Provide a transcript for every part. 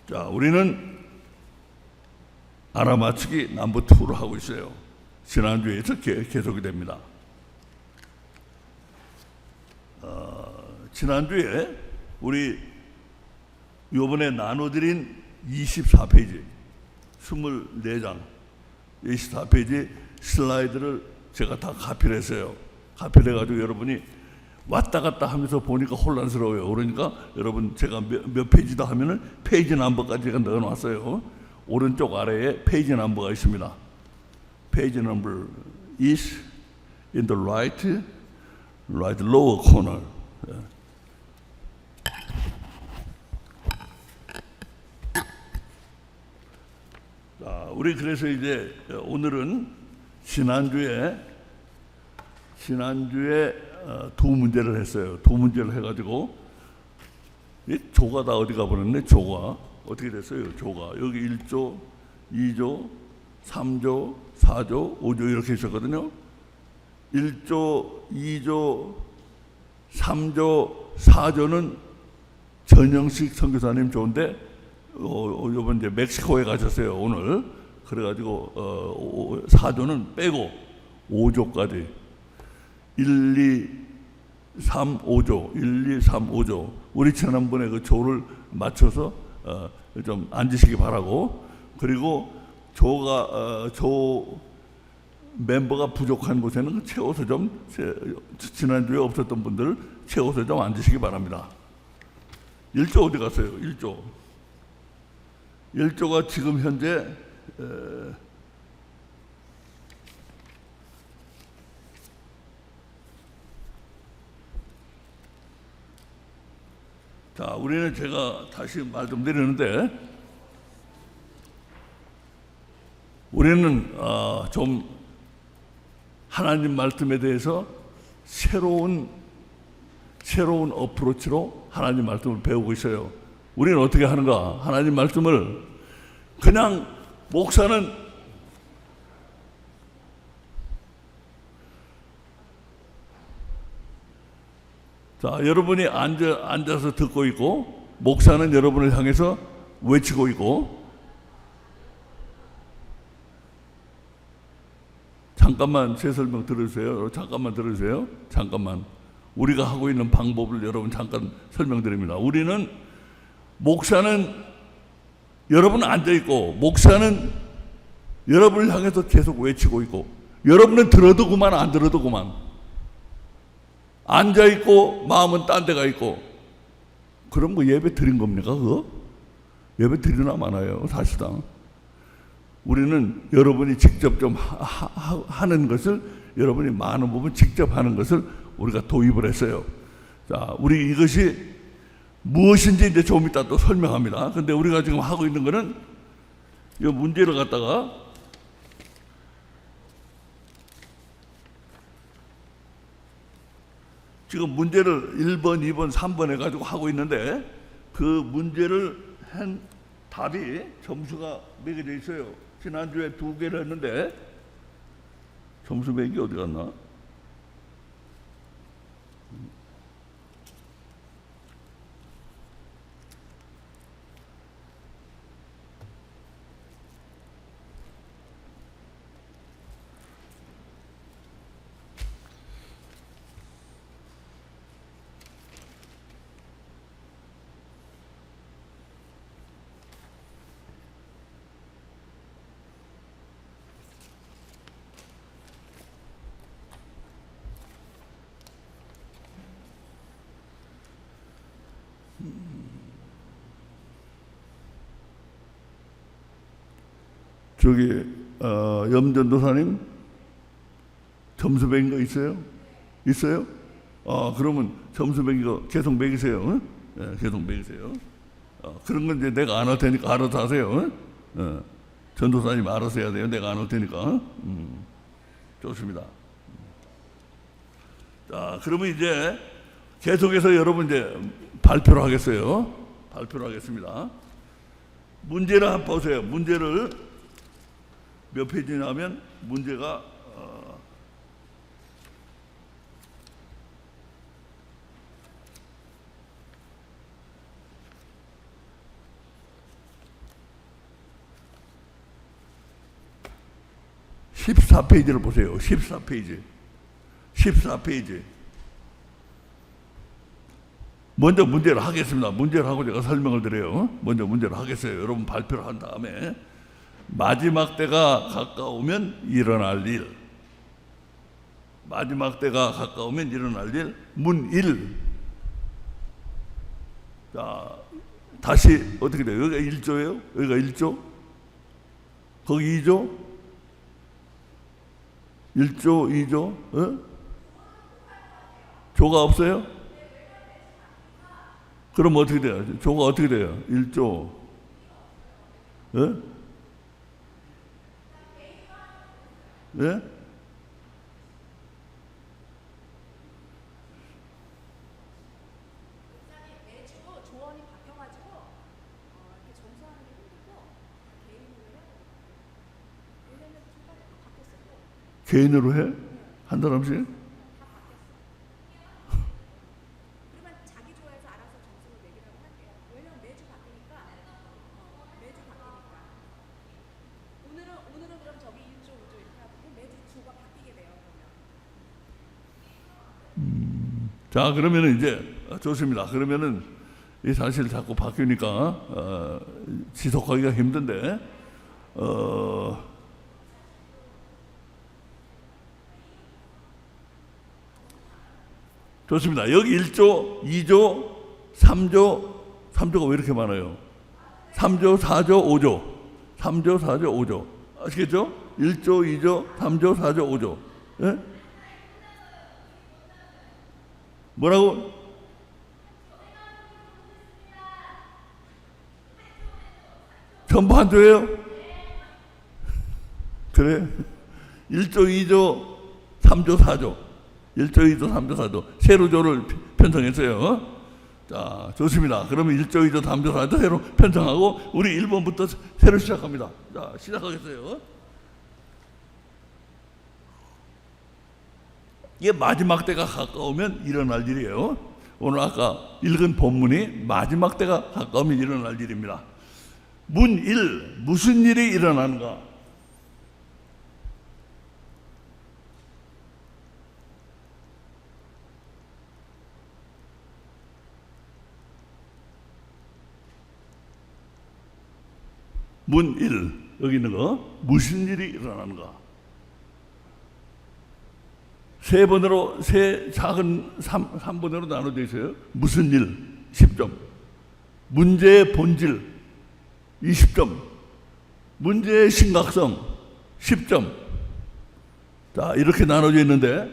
자, 우리는 알아맞히기 넘버 2를 하고 있어요. 지난주에서 계속이 됩니다. 지난주에 우리 요번에 나눠드린 24페이지 24장 24페이지 슬라이드를 제가 다 카피를 했어요. 카피를 해가지고 여러분이 왔다 갔다 하면서 보니까 혼란스러워요. 그러니까 여러분 제가 몇 페이지다 하면은 페이지 넘버까지 제가 넣어놨어요. 오른쪽 아래에 페이지 넘버가 있습니다. 페이지 넘버 is in the right lower corner. 자, 우리 그래서 이제 오늘은 지난주에 두 문제를 했어요. 두 문제를 해가지고 이 조가 다 어디 가버렸네. 조가 어떻게 됐어요? 조가 여기 1조, 2조, 3조, 4조, 5조 이렇게 있었거든요. 1조, 2조, 3조, 4조는 전영식 선교사님 좋은데 이번 이제 멕시코에 가셨어요 오늘. 그래가지고 4조는 빼고 5조까지 1, 2, 3, 5조 1, 2, 3, 5조 우리 지난번에 그 조를 맞춰서 좀 앉으시기 바라고. 그리고 조 멤버가 부족한 곳에는 채워서 좀 지난주에 없었던 분들 채워서 좀 앉으시기 바랍니다. 1조 어디 갔어요? 1조가 지금 현재 자, 우리는 제가 다시 말 좀 드리는데 우리는 좀 하나님 말씀에 대해서 새로운 어프로치로 하나님 말씀을 배우고 있어요. 우리는 어떻게 하는가? 하나님 말씀을 그냥 목사는 자, 여러분이 앉아서 듣고 있고 목사는 여러분을 향해서 외치고 있고. 잠깐만 제 설명 들으세요. 잠깐만 들으세요. 잠깐만. 우리가 하고 있는 방법을 여러분 잠깐 설명드립니다. 우리는 목사는 여러분 앉아있고 목사는 여러분을 향해서 계속 외치고 있고 여러분은 들어도 그만 안 들어도 그만 앉아있고 마음은 딴 데가 있고 그럼 뭐 예배 드린 겁니까 그거? 예배 드리나 마나요 사실상. 우리는 여러분이 직접 좀 하는 것을 여러분이 많은 부분 직접 하는 것을 우리가 도입을 했어요. 자, 우리 이것이 무엇인지 이제 좀 이따 또 설명합니다. 근데 우리가 지금 하고 있는 거는 이 문제를 갖다가 지금 문제를 1번, 2번, 3번 해가지고 하고 있는데 그 문제를 한 답이 점수가 매겨져 있어요. 지난주에 2개를 했는데 점수 매기 어디 갔나? 저기 염전도사님 점수 매긴 거 있어요? 있어요? 그러면 점수 매긴 거 계속 매기세요. 응? 네, 계속 매기세요. 그런 건 이제 내가 안 할 테니까 알아서 하세요. 응? 전도사님 알아서 해야 돼요. 내가 안 할 테니까. 좋습니다. 자, 그러면 이제 계속해서 여러분 이제 발표를 하겠어요. 발표를 하겠습니다. 문제를 한번 보세요. 문제를 몇 페이지냐면 문제가 14페이지를 보세요. 14페이지. 14페이지. 먼저 문제를 하겠습니다. 문제를 하고 제가 설명을 드려요. 먼저 문제를 하겠어요. 여러분 발표를 한 다음에 마지막 때가 가까우면 일어날 일. 마지막 때가 가까우면 일어날 일. 문 1. 자, 다시 어떻게 돼요? 여기가 1조예요? 여기가 1조? 거기 2조? 1조, 2조? 어? 조가 없어요? 그럼 어떻게 돼요? 조가 어떻게 돼요? 1조. 예? 예? 개인으로 해? 한 사람씩? 그러면 자기 조에서 알아서 점수를 매기라고 할게요. 왜냐면 매주 바뀌니까. 오늘은 그럼 저기 1조, 5조 이렇게 하고 매주 조가 바뀌게 돼요. 그러면. 자, 그러면은 이제 좋습니다. 그러면은 이 사실 자꾸 바뀌니까 지속하기가 힘든데 좋습니다. 여기 1조, 2조, 3조가 왜 이렇게 많아요? 3조, 4조, 5조. 3조, 4조, 5조. 아시겠죠? 1조, 2조, 3조, 4조, 5조. 예? 뭐라고? 전부 한 조예요? 그래? 1조, 2조, 3조, 4조. 1조, 2조, 3조, 4조. 세로조를 편성했어요. 자, 좋습니다. 그러면 1조, 2조, 3조, 4조 세로 편성하고 우리 1번부터 새로 시작합니다. 자, 시작하겠어요. 이게 마지막 때가 가까우면 일어날 일이에요. 오늘 아까 읽은 본문이 마지막 때가 가까우면 일어날 일입니다. 문 1. 무슨 일이 일어나는가? 문 1. 여기 있는 거. 무슨 일이 일어나는가? 세 번으로, 세 작은 3번으로 나눠져 있어요. 무슨 일? 10점. 문제의 본질 20점. 문제의 심각성 10점. 자, 이렇게 나눠져 있는데,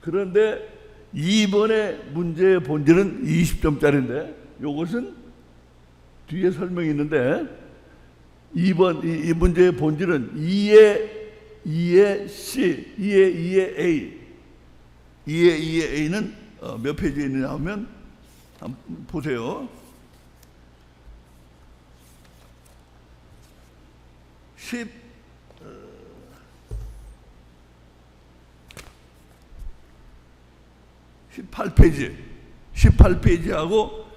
그런데 2번의 문제의 본질은 20점짜리인데 이것은 뒤에 설명이 있는데 2번 이 문제의 본질은 2의 C, 2의 A. 2의 A는 몇 페이지에 있느냐 하면 한번 보세요. 18페이지. 18페이지하고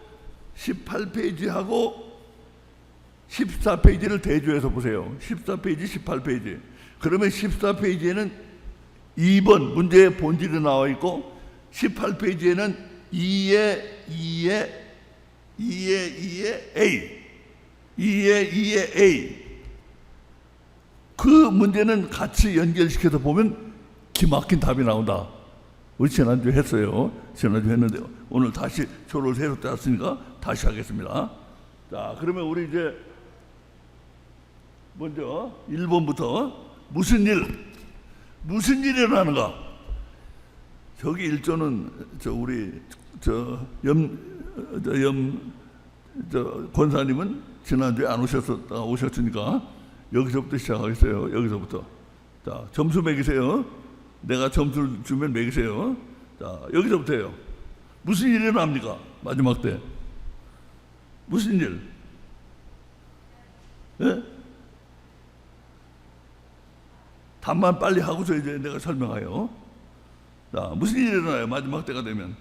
14페이지를 대조해서 보세요. 14페이지, 18페이지. 그러면 14페이지에는 2번 문제의 본질이 나와 있고 18페이지에는 2의 A. 그 문제는 같이 연결시켜서 보면 기막힌 답이 나온다. 우리 지난주 했어요. 지난주 했는데요. 오늘 다시 조를 새로 짰으니까 다시 하겠습니다. 자, 그러면 우리 이제 먼저 1번부터 무슨 일이 일어나는가? 저기 1조는 우리 권사님은 지난주에 안 오셨으니까 여기서부터 시작하겠어요. 여기서부터. 자, 점수 매기세요. 내가 점수를 주면 매기세요. 자, 여기서부터요. 무슨 일이 일어납니까? 마지막 때. 무슨 일? 예? 답만 빨리 하고서 이제 내가 설명해요. 자, 무슨 일이 일어나요? 마지막 때가 되면.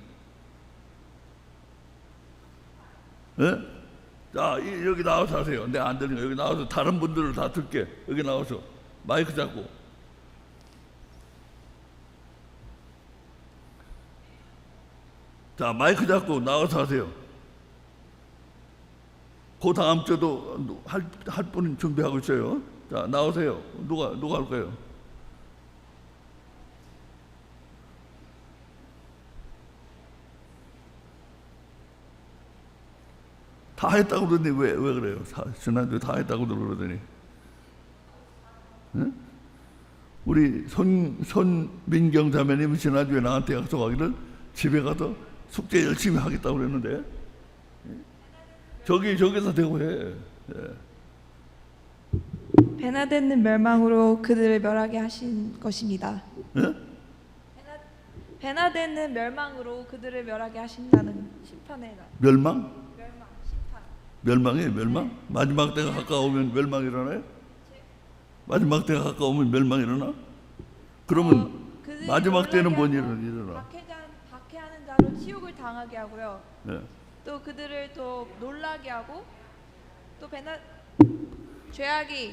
예? 자, 여기 나와서 하세요. 내가 안 들리니까 여기 나와서 다른 분들을 다 듣게. 여기 나와서 마이크 잡고. 자, 마이크 잡고 나와서 하세요. 그 다음 주도 할 분 준비하고 있어요. 자, 나오세요. 누가 할 거예요? 다 했다고 그러더니 왜 그래요? 지난주에 다 했다고 그러더니. 응? 우리 손민경 자매님은 지난주에 나한테 약속하기를 집에 가서 숙제 열심히 하겠다고 그랬는데 저기서 대고 해. 예. 베나데는 멸망으로 그들을 멸하게 하신 것입니다. 예? 베나데는 멸망으로 그들을 멸하게 하신다는 심판의 날. 멸망? 심판. 멸망이에요, 멸망? 마지막 때가 가까우면 멸망이 일어나요? 마지막 때가 가까우면 멸망이 일어나? 그러면 그들이 마지막 때는 뭔 놀라게 하고 일어나? 박해하는 자로 치욕을 당하게 하고요. 예. 또 그들을 또 놀라게 하고 또 죄악으로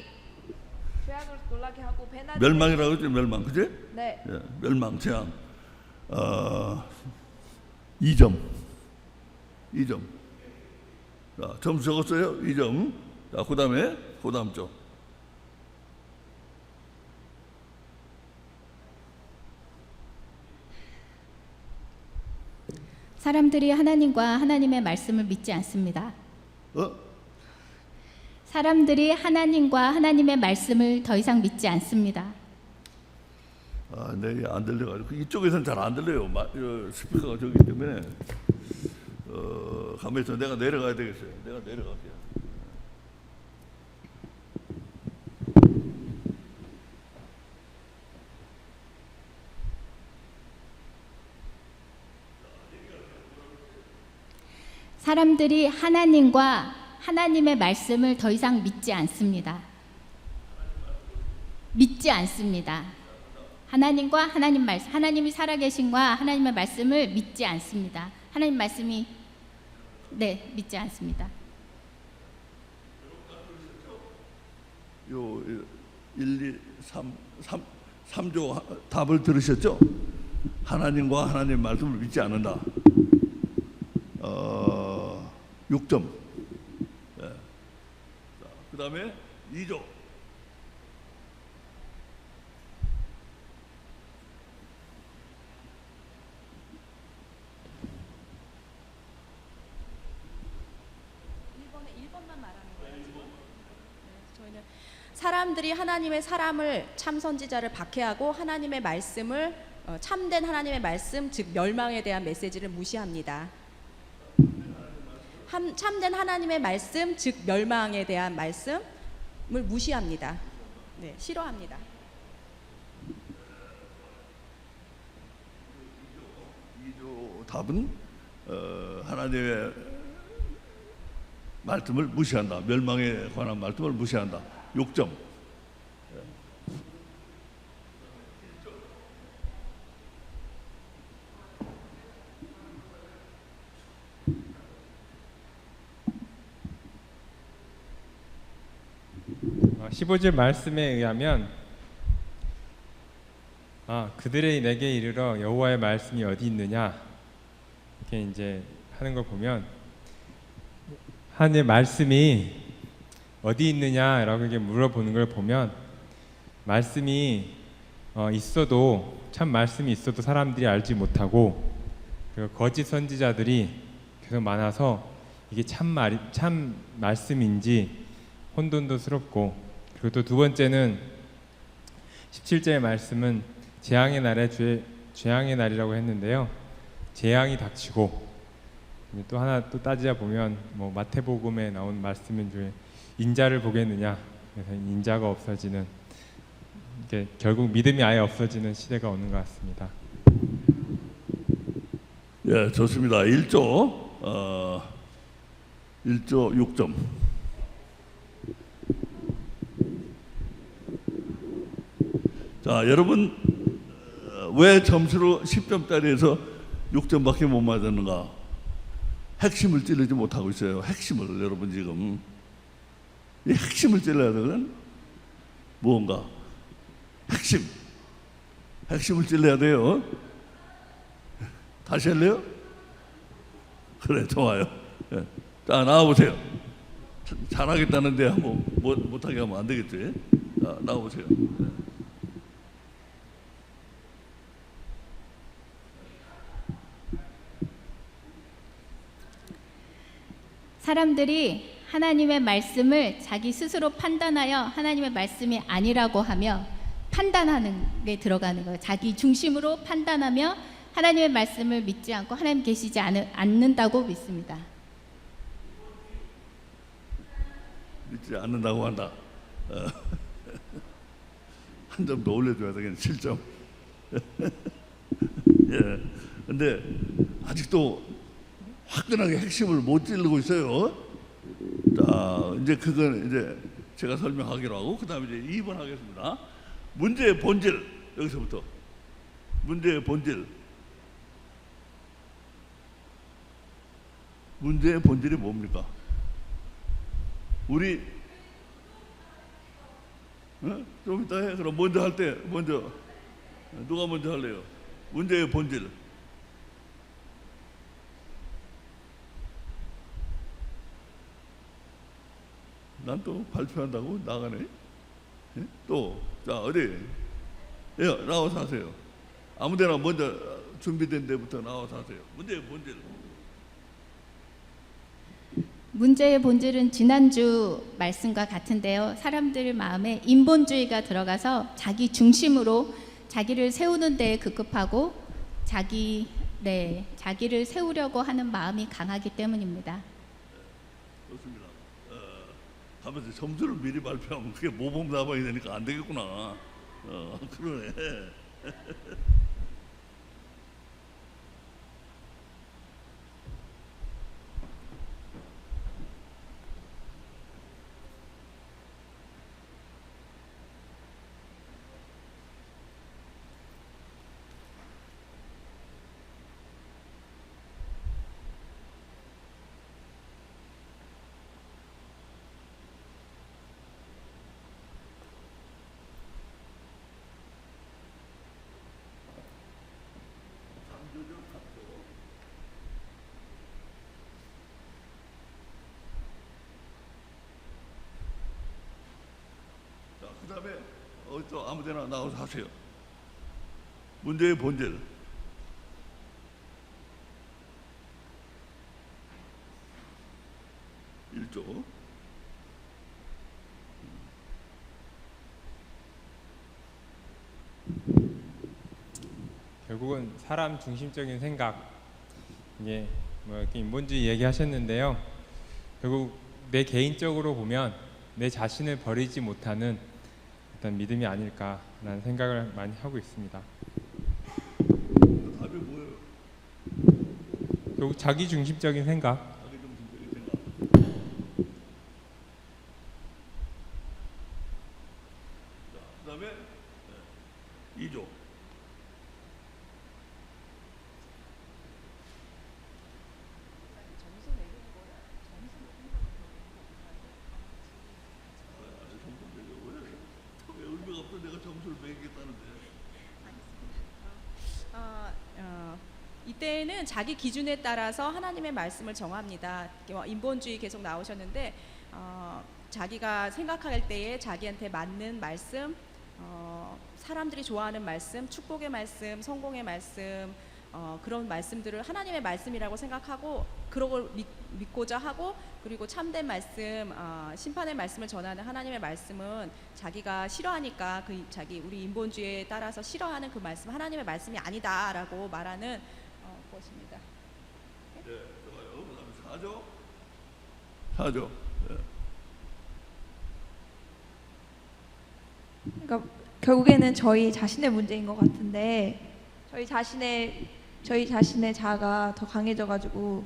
놀라게 하고 멸망이라고 했죠, 멸망, 그지? 네. 예, 멸망, 재앙. 2점. 자, 점수 적었어요? 2점. 자, 그 다음 쪽. 사람들이 하나님과 하나님의 말씀을 믿지 않습니다. 사람들이 하나님과 하나님의 말씀을 더 이상 믿지 않습니다. 네, 안 들려가지고 이쪽에서는 잘 안 들려요. 스피커가 저기 때문에 가만히 있어. 내가 내려가야 되겠어요. 내가 내려갈게요. 사람들이 하나님과 하나님의 말씀을 더 이상 믿지 않습니다. 믿지 않습니다. 하나님과 하나님 말씀, 하나님이 살아계신과 하나님의 말씀을 믿지 않습니다. 하나님 말씀이 믿지 않습니다. 요 1, 2, 3조 답을 들으셨죠? 하나님과 하나님 말씀을 믿지 않는다. 6점. 네. 그 다음에 2조. 사람들이 하나님의 사람을 참 선지자를 박해하고 하나님의 말씀을 참된 하나님의 말씀 즉 멸망에 대한 메시지를 무시합니다. 참된 하나님의 말씀 즉 멸망에 대한 말씀을 무시합니다. 네, 싫어합니다. 2조 답은 하나님의 말씀을 무시한다. 멸망에 관한 말씀을 무시한다. 6점. 어, 15절 말씀에 의하면 그들의 내게 이르러 여호와의 말씀이 어디 있느냐 이렇게 이제 하는 걸 보면 하나님의 말씀이 어디 있느냐라고 이렇게 물어보는 걸 보면 말씀이 있어도 참 말씀이 있어도 사람들이 알지 못하고 그리고 거짓 선지자들이 계속 많아서 이게 참 말씀인지 혼돈스럽고 그리고 또 두 번째는 17절의 말씀은 재앙의 날에 재앙의 날이라고 했는데요. 재앙이 닥치고 또 하나 또 따지자 보면 뭐 마태복음에 나온 말씀 중에 인자를 보겠느냐 그래서 인자가 없어지는 이게 결국 믿음이 아예 없어지는 시대가 오는 것 같습니다. 예, 좋습니다. 1조 6점. 자, 여러분 왜 점수로 10점짜리에서 6점밖에 못 맞았는가? 핵심을 찌르지 못하고 있어요. 핵심을 여러분 지금 이 핵심을 찔러야 되거든. 무언가 핵심을 찔러야 돼요. 다시 할래요? 그래, 좋아요. 예. 자, 나와보세요. 잘하겠다는데 한번 못하게 하면 안 되겠지. 자, 나와보세요. 사람들이 하나님의 말씀을 자기 스스로 판단하여 하나님의 말씀이 아니라고 하며 판단하는 게 들어가는 거예요. 자기 중심으로 판단하며 하나님의 말씀을 믿지 않고 하나님 계시지 않는다고 믿습니다. 믿지 않는다고 한다. 한 점 더 올려줘야 되겠네. 7점. 예. 근데 아직도 화끈하게 핵심을 못 찌르고 있어요. 자, 이제 그건 이제 제가 설명하기로 하고 그다음에 이제 2번 하겠습니다. 문제의 본질, 여기서부터 문제의 본질. 문제의 본질이 뭡니까? 우리 좀 이따 해. 그럼 먼저 할 때 먼저 누가 먼저 할래요? 문제의 본질. 난 또 발표한다고 나가네. 예? 또, 자, 어디? 예, 나와서 하세요. 아무데나 먼저 준비된 데부터 나와서 하세요. 문제의 본질. 문제의 본질은 지난주 말씀과 같은데요. 사람들 마음에 인본주의가 들어가서 자기 중심으로 자기를 세우는 데에 급급하고 자기를 세우려고 하는 마음이 강하기 때문입니다. 좋습니다. 하면서 점수를 미리 발표하면 그게 모범 답안이 되니까 안 되겠구나. 그러네. 자, 그 다음에 또 아무데나 나와서 하세요. 문제의 본질. 일조. 결국은 사람 중심적인 생각, 이게 뭐 이렇게 인본주의 얘기하셨는데요. 결국 내 개인적으로 보면 내 자신을 버리지 못하는 어떤 믿음이 아닐까라는 생각을 많이 하고 있습니다. 답이 뭐예요? 결국 자기 중심적인 생각. 자기 중심적인 생각. 자, 그 다음에 2조. 왜 의미가 없어? 내가 점수를 매기겠다는데. 이때는 자기 기준에 따라서 하나님의 말씀을 정합니다. 인본주의 계속 나오셨는데 자기가 생각할 때에 자기한테 맞는 말씀, 사람들이 좋아하는 말씀, 축복의 말씀, 성공의 말씀, 그런 말씀들을 하나님의 말씀이라고 생각하고 그런 걸 믿고자 하고, 그리고 참된 말씀, 심판의 말씀을 전하는 하나님의 말씀은 자기가 싫어하니까 우리 인본주의에 따라서 싫어하는 그 말씀, 하나님의 말씀이 아니다라고 말하는 것입니다. 네, 좋아요. 그다음에 4조. 그러니까 결국에는 저희 자신의 문제인 것 같은데, 저희 자신의 자아가 더 강해져가지고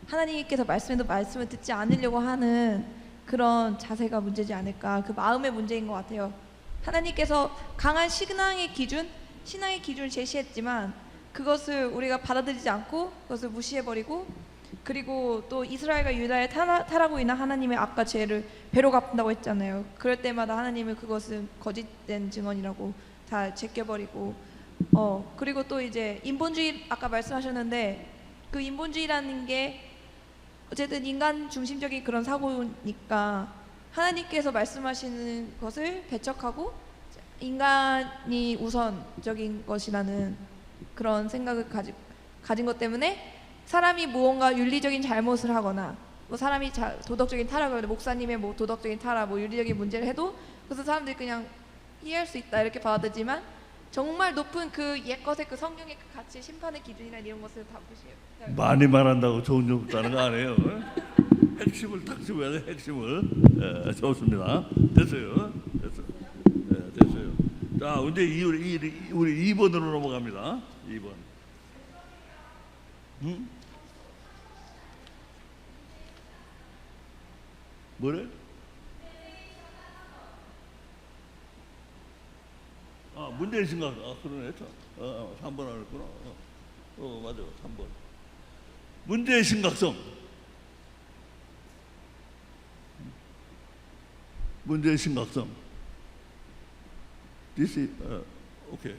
하나님께서 말씀에도 말씀을 듣지 않으려고 하는 그런 자세가 문제지 않을까, 그 마음의 문제인 것 같아요. 하나님께서 강한 신앙의 기준을 제시했지만 그것을 우리가 받아들이지 않고 그것을 무시해버리고, 그리고 또 이스라엘과 유다의 타락으로 인한 하나님의 악과 죄를 배로 갚는다고 했잖아요. 그럴 때마다 하나님은 그것은 거짓된 증언이라고 다 제껴버리고, 그리고 또 이제 인본주의 아까 말씀하셨는데, 그 인본주의라는 게 어쨌든 인간 중심적인 그런 사고니까 하나님께서 말씀하시는 것을 배척하고 인간이 우선적인 것이라는 그런 생각을 가진 것 때문에 사람이 무언가 윤리적인 잘못을 하거나 뭐 사람이 도덕적인 타락을 해도 목사님의 뭐 도덕적인 타락, 뭐 윤리적인 문제를 해도 그래서 사람들이 그냥 이해할 수 있다 이렇게 받아들지만 정말 높은 그 옛것의 그 성경의 그 가치 심판의 기준이나 이런 것을 다 보시면 많이 말한다고 좋은 점 없다는 거 아니에요. 핵심을 딱 집어야 돼. 핵심을. 예, 좋습니다. 됐어요. 됐어요. 자, 이제 우리 2번으로 넘어갑니다. 2번. 응? 뭐래? 문제의 심각. 그러네. 3번 안 했구나. 맞아. 3번. 문제의 심각성. 문제의 심각성. This is okay.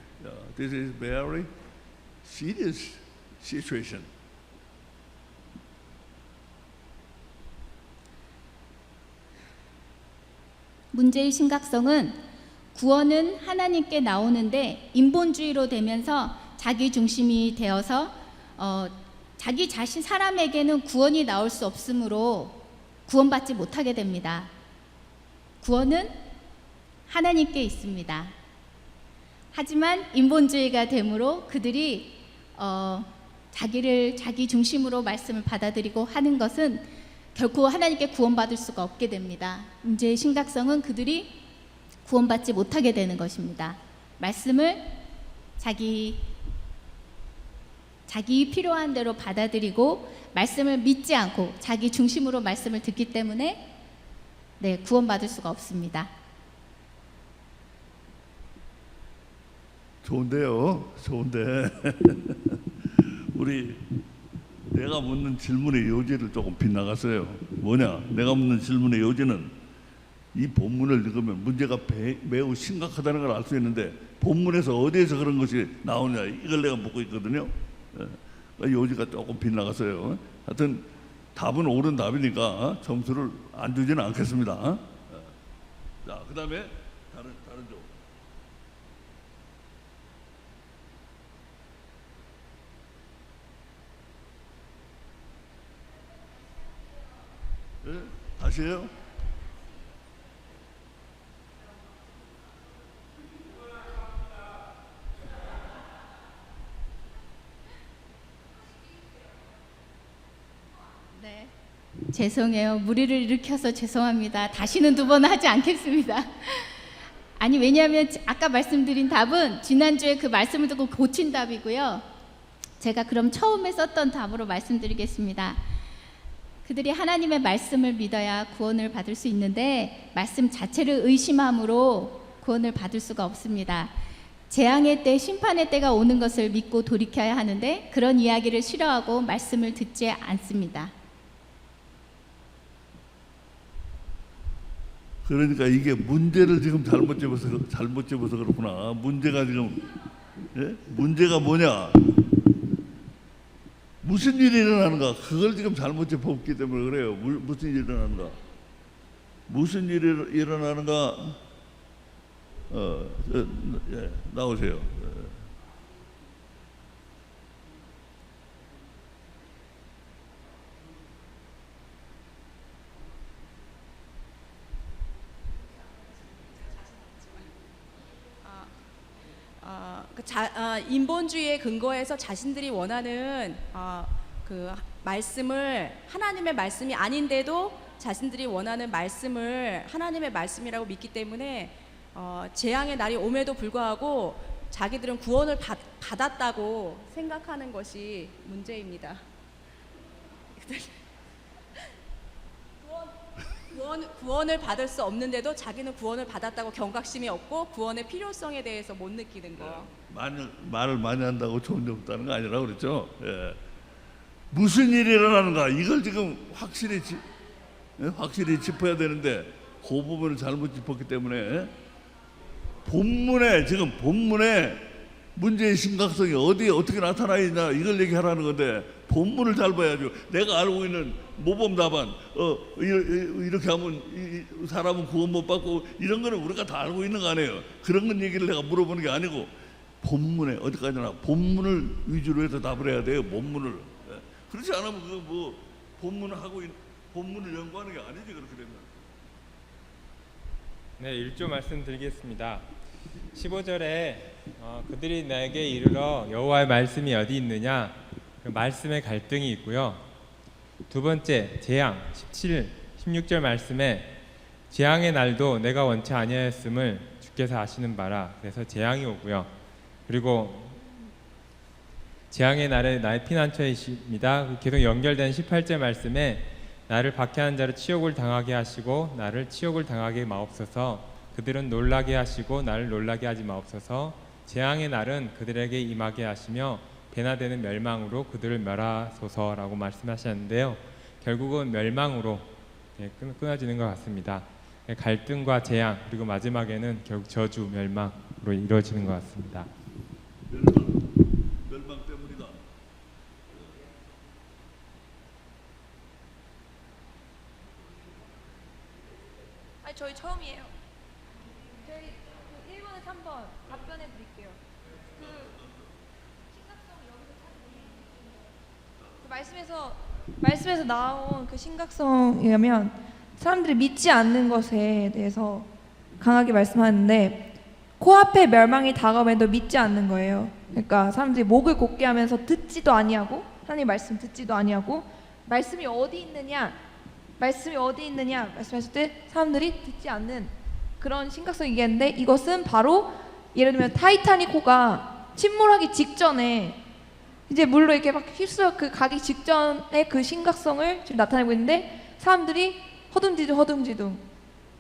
This is very serious situation. 문제의 심각성은 구원은 하나님께 나오는데 인본주의로 되면서 자기 중심이 되어서 자기 자신 사람에게는 구원이 나올 수 없으므로 구원받지 못하게 됩니다. 구원은 하나님께 있습니다. 하지만 인본주의가 되므로 그들이 자기 중심으로 말씀을 받아들이고 하는 것은 결코 하나님께 구원받을 수가 없게 됩니다. 문제의 심각성은 그들이 구원받지 못하게 되는 것입니다. 말씀을 자기 필요한 대로 받아들이고 말씀을 믿지 않고 자기 중심으로 말씀을 듣기 때문에 구원받을 수가 없습니다. 좋은데요. 좋은데 내가 묻는 질문의 요지를 조금 빗나갔어요. 뭐냐? 내가 묻는 질문의 요지는 이 본문을 읽으면 문제가 매우 심각하다는 걸 알 수 있는데 본문에서 어디에서 그런 것이 나오냐 이걸 내가 묻고 있거든요. 요지가 조금 빗나갔어요. 하여튼 답은 옳은 답이니까 점수를 안 주지는 않겠습니다. 자, 그 다음에 다른 쪽. 다시 해요? 네. 죄송해요. 무리를 일으켜서 죄송합니다. 다시는 2번 하지 않겠습니다. 아니, 왜냐하면 아까 말씀드린 답은 지난주에 그 말씀을 듣고 고친 답이고요. 제가 그럼 처음에 썼던 답으로 말씀드리겠습니다. 그들이 하나님의 말씀을 믿어야 구원을 받을 수 있는데 말씀 자체를 의심함으로 구원을 받을 수가 없습니다. 재앙의 때, 심판의 때가 오는 것을 믿고 돌이켜야 하는데 그런 이야기를 싫어하고 말씀을 듣지 않습니다. 그러니까 이게 문제를 지금 잘못 집어서 그렇구나. 문제가 지금 문제가 뭐냐? 무슨 일이 일어나는가? 그걸 지금 잘못 짚었기 때문에 그래요. 무슨 일이 일어나는가? 무슨 일이 일어나는가? 나오세요. 인본주의에 근거해서 자신들이 원하는 그 말씀을 하나님의 말씀이 아닌데도 자신들이 원하는 말씀을 하나님의 말씀이라고 믿기 때문에 재앙의 날이 옴에도 불구하고 자기들은 구원을 받았다고 생각하는 것이 문제입니다. 구원을 받을 수 없는데도 자기는 구원을 받았다고 경각심이 없고 구원의 필요성에 대해서 못 느끼는 거. 말을 많이 한다고 좋은 데 없다는 거 아니라고 그랬죠. 예. 무슨 일이 일어나는가 이걸 지금 확실히 짚어야 되는데 그 부분을 잘못 짚었기 때문에 본문에 문제의 심각성이 어디에 어떻게 나타나 있냐 이걸 얘기하라는 건데 본문을 잘 봐야죠. 내가 알고 있는 모범 답안 이렇게 하면 사람은 구원 못 받고 이런 거는 우리가 다 알고 있는 거 아니에요. 그런 건 얘기를 내가 물어보는 게 아니고 본문에 어디까지나 본문을 위주로 해서 답을 해야 돼요. 본문을. 그렇지 않으면 그 뭐 본문을 본문을 연구하는 게 아니지 그렇게 되면. 네, 1조 말씀드리겠습니다. 15절에 그들이 내게 이르러 여호와의 말씀이 어디 있느냐, 그 말씀의 갈등이 있고요. 두 번째 재앙 17, 16절 말씀에 재앙의 날도 내가 원치 아니하였음을 주께서 아시는 바라. 그래서 재앙이 오고요. 그리고 재앙의 날에 나의 피난처이십니다. 계속 연결된 18절 말씀에 나를 박해한 자를 치욕을 당하게 하시고 나를 치욕을 당하게 마옵소서. 그들은 놀라게 하시고 나를 놀라게 하지 마옵소서. 재앙의 날은 그들에게 임하게 하시며 배나 되는 멸망으로 그들을 멸하소서라고 말씀하셨는데요. 결국은 멸망으로 끊어지는 것 같습니다. 갈등과 재앙 그리고 마지막에는 결국 저주 멸망으로 이루어지는 것 같습니다. 멸망 때문이다. 아니 저희 처음이에요. 저희 1번에 3번 답변해 드릴게요. 그 심각성 여기서 말씀에서 나온 그 심각성이라면 사람들이 믿지 않는 것에 대해서 강하게 말씀하는데 코앞에 멸망이 다가오면도 믿지 않는 거예요. 그러니까 사람들이 목을 곧게 하면서 듣지도 아니하고 하나님 말씀 듣지도 아니하고 말씀이 어디 있느냐 말씀하실 때 사람들이 듣지 않는 그런 심각성이 얘기했는데 이것은 바로 예를 들면 타이타닉호가 침몰하기 직전에 이제 물로 이렇게 막 휩쓸어 그 가기 직전의 그 심각성을 지금 나타내고 있는데 사람들이 허둥지둥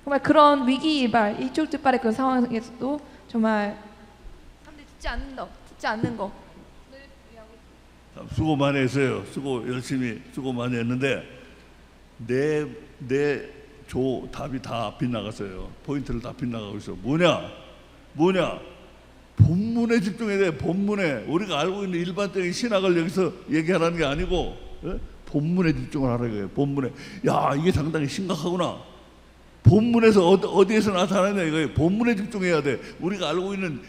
정말 그런 위기일발 일촉즉발의 그런 상황에서도 정말 사람들이 듣지 않는 거 참 수고 많이 했어요. 열심히 수고 많이 했는데 내 답이 다 빗나갔어요. 포인트를 다 빗나가고 있어. 뭐냐? 본문에 집중해야 돼. 본문에 우리가 알고 있는 일반적인 신학을 여기서 얘기하라는 게 아니고 본문에 집중을 하라는 거예요. 본문에. 야, 이게 상당히 심각하구나. 본문에서 어디에서 나타나냐 이거예요. 본문에 집중해야 돼. 우리가 알고 있는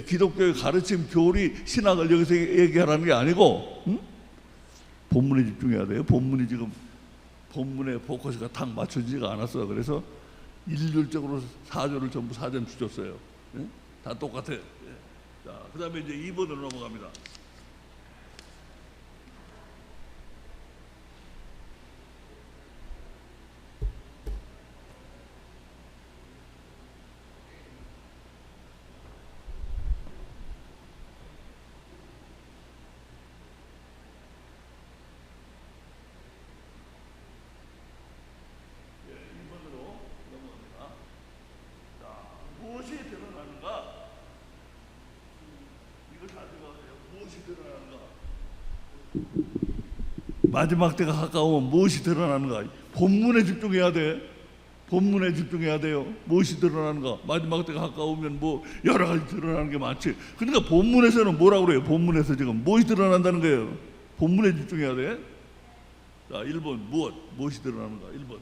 기독교의 가르침, 교리, 신학을 여기서 얘기하라는 게 아니고 본문에 집중해야 돼요. 본문에 포커스가 탁 맞춰지지가 않았어. 그래서 일률적으로 사조를 전부 사전 주셨어요. 다 똑같아. 자, 그 다음에 이제 2번으로 넘어갑니다. 무엇이 드러나는가? 이거 잘 생각하세요. 무엇이 드러나는가? 마지막 때가 가까우면 무엇이 드러나는가? 본문에 집중해야 돼. 본문에 집중해야 돼요. 무엇이 드러나는가? 마지막 때가 가까우면 뭐 여러 가지 드러나는 게 많지. 그러니까 본문에서는 뭐라고 그래요? 본문에서 지금 무엇이 드러난다는 거예요? 본문에 집중해야 돼. 자, 1번 무엇이 드러나는가? 1번.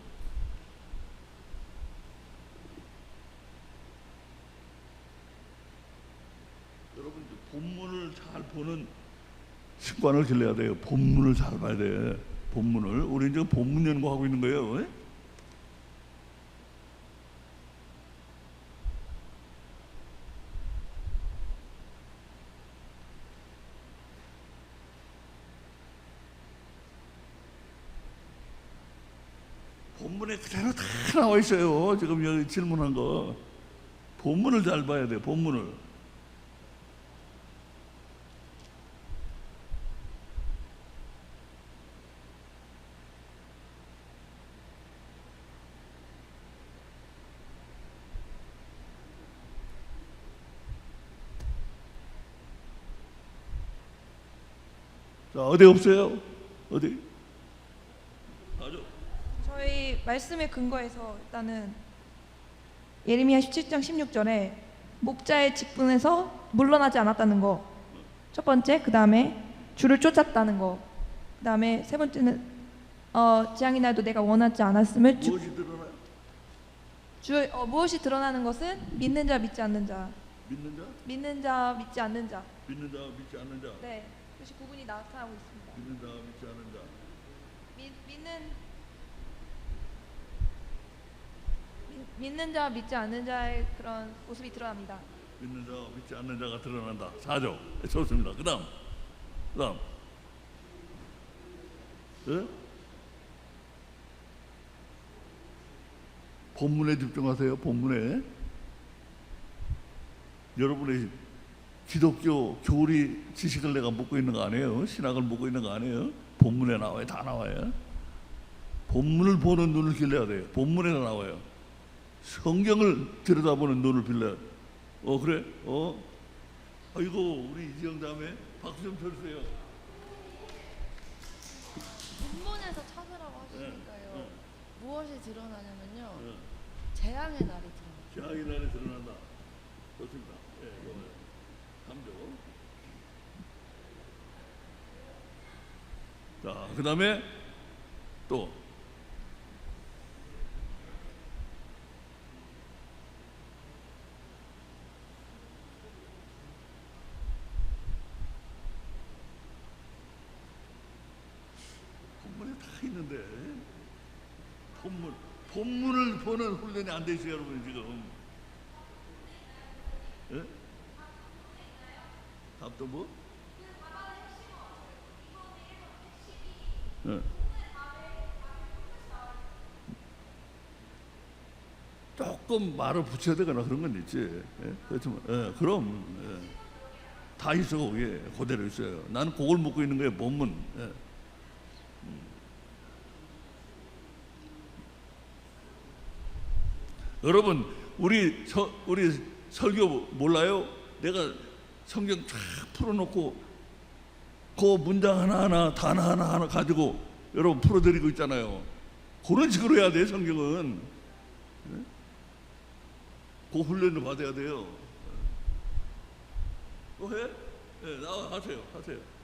여러분 본문을 잘 보는 습관을 길러야 돼요. 본문을 잘 봐야 돼. 본문을. 우리 이제 본문 연구하고 있는 거예요. 본문에 그대로 다 나와 있어요. 지금 여기 질문한 거. 본문을 잘 봐야 돼. 본문을. 자, 어디 없어요? 어디? 아주. 저희 말씀에 근거해서 일단은 예레미야 17장 16절에 목자의 직분에서 물러나지 않았다는 거 첫 번째, 그 다음에 주를 쫓았다는 거. 그 다음에 세 번째는 재앙이 나도 내가 원하지 않았음을 무엇이 드러나요? 무엇이 드러나는 것은 믿는 자 믿지 않는 자. 믿는 자? 믿는 자 믿지 않는 자. 믿는 자, 믿지 않는 자. 네, 그것이 구분이 나타나고 있습니다. 믿는 자, 믿지 않는 자. 믿는 자 믿지 않는 자의 그런 모습이 드러납니다. 믿는 자, 믿지 않는 자가 드러난다. 4조. 좋습니다. 그다음. 예? 본문에 집중하세요. 본문에. 여러분의 기독교 교리 지식을 내가 묻고 있는 거 아니에요. 신학을 묻고 있는 거 아니에요. 본문에 나와요. 다 나와요. 본문을 보는 눈을 길러야 돼요. 본문에 나와요. 성경을 들여다보는 눈을 빌려야 돼. 그래? 아이고 우리 이지영 자매 박수 좀 쳐주세요. 본문에서 찾으라고 하시니까요. 무엇이 드러나냐면요. 네. 재앙의 날이 드러나요. 재앙의 날에 드러난다. 좋습니다. 예, 이거 3조. 자, 그 다음에 또 본문에 다 있는데 본문을 보는 훈련이 안 돼 있어요, 여러분 지금. 예? 답도 뭐? 예. 조금 말을 붙여야 되거나 그런 건 있지. 예? 그렇지만, 그럼 다 있어 거기에 그대로 있어요. 나는 그걸 묻고 있는 거예요, 본문. 예. 여러분 우리 설교 몰라요? 내가 성경 쫙 풀어놓고 그 문장 하나하나 단어 하나하나 가지고 여러분 풀어드리고 있잖아요. 그런 식으로 해야 돼. 성경은 그 훈련을 받아야 돼요. 또 해? 하세요.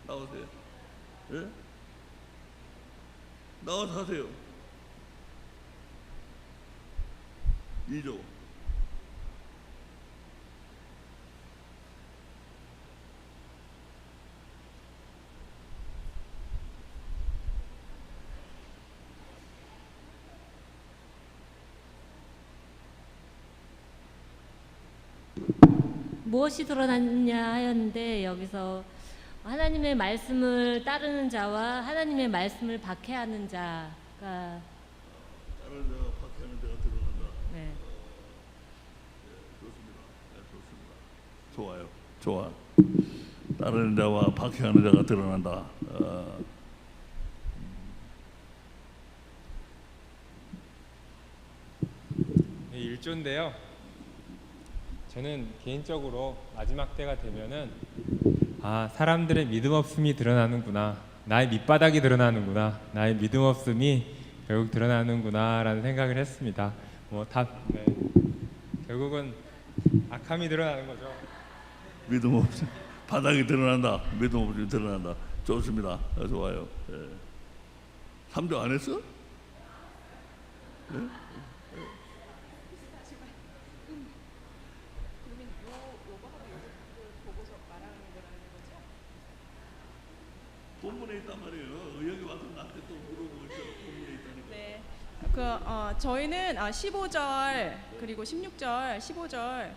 나오세요. 예? 나와서 하세요. 2조. 무엇이 드러났냐 하였는데 여기서 하나님의 말씀을 따르는 자와 하나님의 말씀을 박해하는 자가 다른 자가 박해하는 자가 드러난다. 네. 좋습니다. 좋아. 다른 자와 박해하는 자가 드러난다. 1조인데요. 저는 개인적으로 마지막 때가 되면은 사람들의 믿음 없음이 드러나는구나, 나의 밑바닥이 드러나는구나, 나의 믿음 없음이 결국 드러나는구나라는 생각을 했습니다. 결국은 악함이 드러나는 거죠. 믿음 없이 바닥이 드러난다. 믿음 없이 드러난다. 좋습니다. 좋아요. 3조 안 했어? 본문에 있단 말이에요. 여기 와서 나한테 또 물어보고 있어. 본문에 있다니까. 네. 저희는 15절 그리고 16절, 15절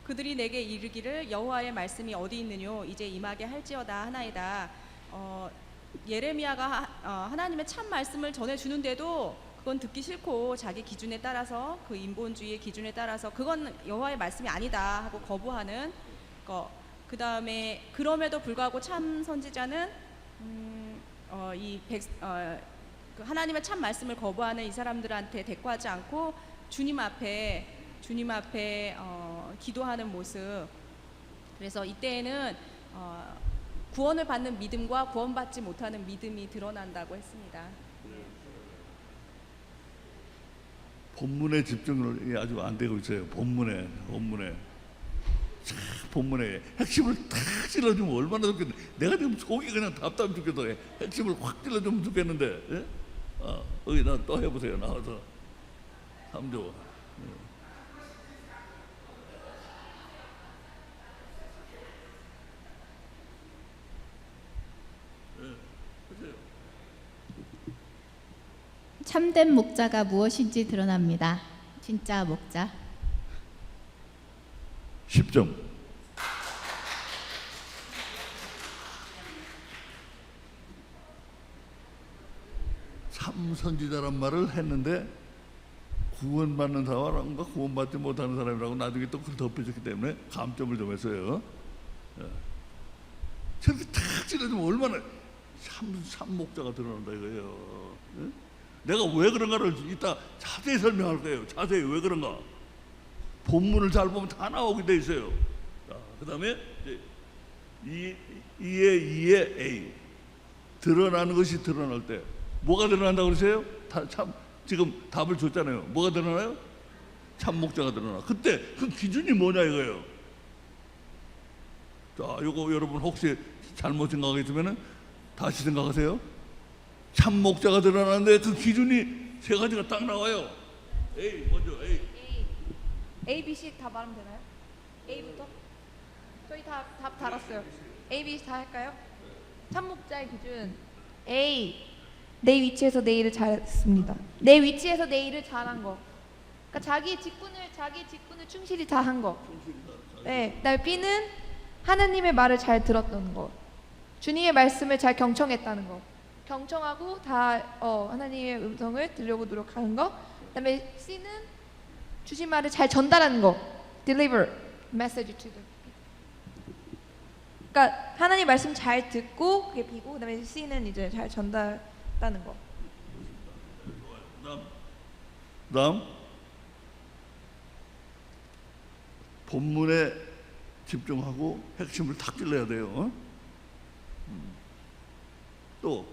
그들이 내게 이르기를 여호와의 말씀이 어디 있느뇨 이제 임하게 할지어다 하나이다. 예레미야가 하나님의 참 말씀을 전해 주는데도 그건 듣기 싫고 자기 기준에 따라서 그 인본주의의 기준에 따라서 그건 여호와의 말씀이 아니다 하고 거부하는 거. 그 다음에 그럼에도 불구하고 참 선지자는 그 하나님의 참 말씀을 거부하는 이 사람들한테 대꾸하지 않고 주님 앞에 기도하는 모습. 그래서 이때에는 구원을 받는 믿음과 구원받지 못하는 믿음이 드러난다고 했습니다. 본문에 집중이 아주 안 되고 있어요. 본문에 참 본문에 핵심을 탁 찔러주면 얼마나 좋겠네. 내가 지금 속이 그냥 답답해 죽겠어. 핵심을 확 찔러주면 좋겠는데. 예? 여기다 또 해보세요. 나와서 3조. 참된 목자가 무엇인지 드러납니다. 진짜 목자. 10점. 참 선지자란 말을 했는데 구원받는 사람과 구원받지 못하는 사람이라고 나중에 또 그걸 덮여줬기 때문에 감점을 좀 했어요. 저렇게 탁 찔러주면 얼마나 참 목자가 드러난다 이거예요. 예? 내가 왜 그런가를 이따 자세히 설명할 거예요. 자세히 왜 그런가. 본문을 잘 보면 다 나오게 돼 있어요. 그 다음에 2의 A 드러나는 것이 드러날 때 뭐가 드러난다고 그러세요? 지금 답을 줬잖아요. 뭐가 드러나요? 참 목자가 드러나. 그때 그 기준이 뭐냐 이거예요. 자, 요거 여러분 혹시 잘못 생각하겠으면 다시 생각하세요. 참 목자가 드러나는데 그 기준이 세 가지가 딱 나와요. A 먼저 A. A, B, C 다 말하면 되나요? A부터? 저희 다 답 달았어요. A, B, C 다 할까요? 참목자의 기준 A. 내 위치에서 내 일을 잘했습니다. 내 위치에서 내 일을 잘한 거. 그러니까 자기 직분을 충실히 다 한 거. 네. 그다음에 B는 하나님의 말을 잘 들었던 거. 주님의 말씀을 잘 경청했다는 거. 경청하고 다 하나님의 음성을 들으려고 노력하는 거. 그다음에 C는 주신 말을 잘 전달하는 거. Deliver message to them. 그러니까 하나님 말씀 잘 듣고 그게 B고 그다음에 C는 이제 잘 전달하는 거. 다음 본문에 집중하고 핵심을 탁 찔러야 돼요. 또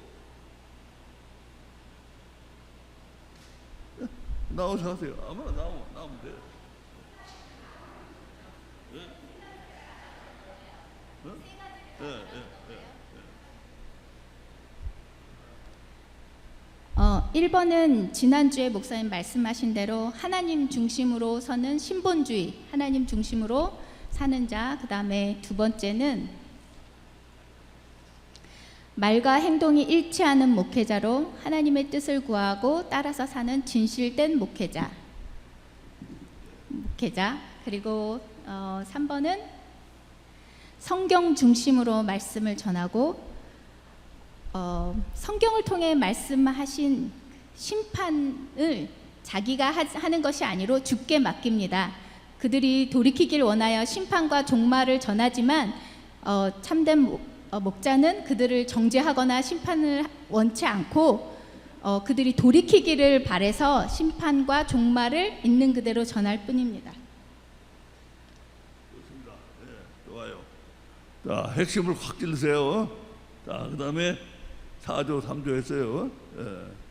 나오셔 하세요. 아무나 나오면 돼요. 예. 1번은 지난주에 목사님 말씀하신 대로 하나님 중심으로 서는 신본주의, 하나님 중심으로 사는 자. 그 다음에 두 번째는 말과 행동이 일치하는 목회자로 하나님의 뜻을 구하고 따라서 사는 진실된 목회자. 그리고 3번은 성경 중심으로 말씀을 전하고 성경을 통해 말씀하신 심판을 자기가 하는 것이 아니로 주께 맡깁니다. 그들이 돌이키길 원하여 심판과 종말을 전하지만 참된 목자는 그들을 정죄하거나 심판을 원치 않고 그들이 돌이키기를 바라서 심판과 종말을 있는 그대로 전할 뿐입니다. 좋습니다. 네, 좋아요. 자, 핵심을 확 찔르세요. 자, 그 다음에 4조, 3조 했어요. 예.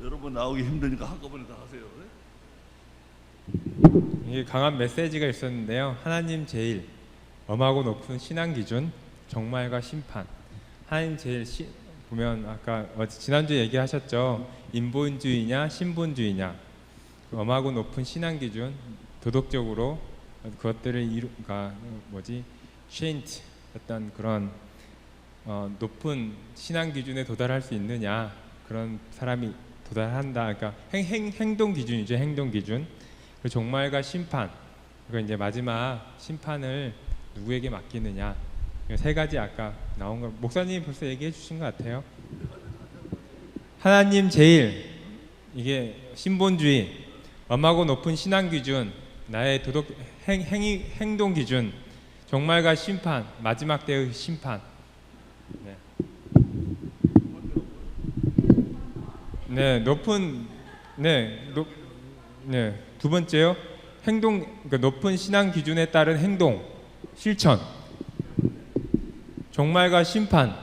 여러분 나오기 힘드니까 한꺼번에 다 하세요. 이게 강한 메시지가 있었는데요. 하나님 제일, 엄하고 높은 신앙 기준, 정말과 심판. 하나님 제일 보면 아까 지난주에 얘기하셨죠. 인본주의냐 신본주의냐. 엄하고 높은 신앙 기준, 도덕적으로 그것들을 쉐인트 어떤 그런 높은 신앙 기준에 도달할 수 있느냐, 그런 사람이 도달한다. 그러니까 행동 기준이죠. 행동 기준. 그리고 종말과 심판. 그리고 이제 마지막 심판을 누구에게 맡기느냐. 세 가지 아까 나온 걸 목사님이 벌써 얘기해 주신 것 같아요. 하나님 제일, 이게 신본주의, 엄하고 높은 신앙 기준, 나의 도덕 행동 기준, 종말과 심판, 마지막 때의 심판. 높은 두 번째요. 그러니까 높은 신앙 기준에 따른 행동, 실천, 종말과 심판.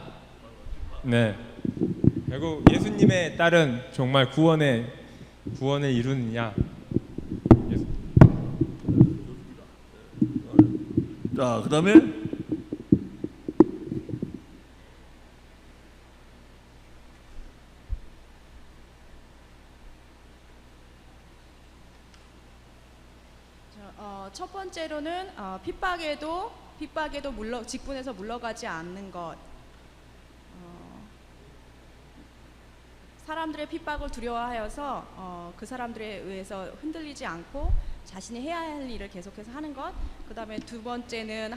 그리고 예수님에 따른 정말 구원의 구원을 이루느냐. 자, 그다음에 첫 번째로는 핍박에도 직분에서 물러가지 않는 것. 사람들의 핍박을 두려워하여서 그 사람들에 의해서 흔들리지 않고 자신이 해야 할 일을 계속해서 하는 것. 그 다음에 두 번째는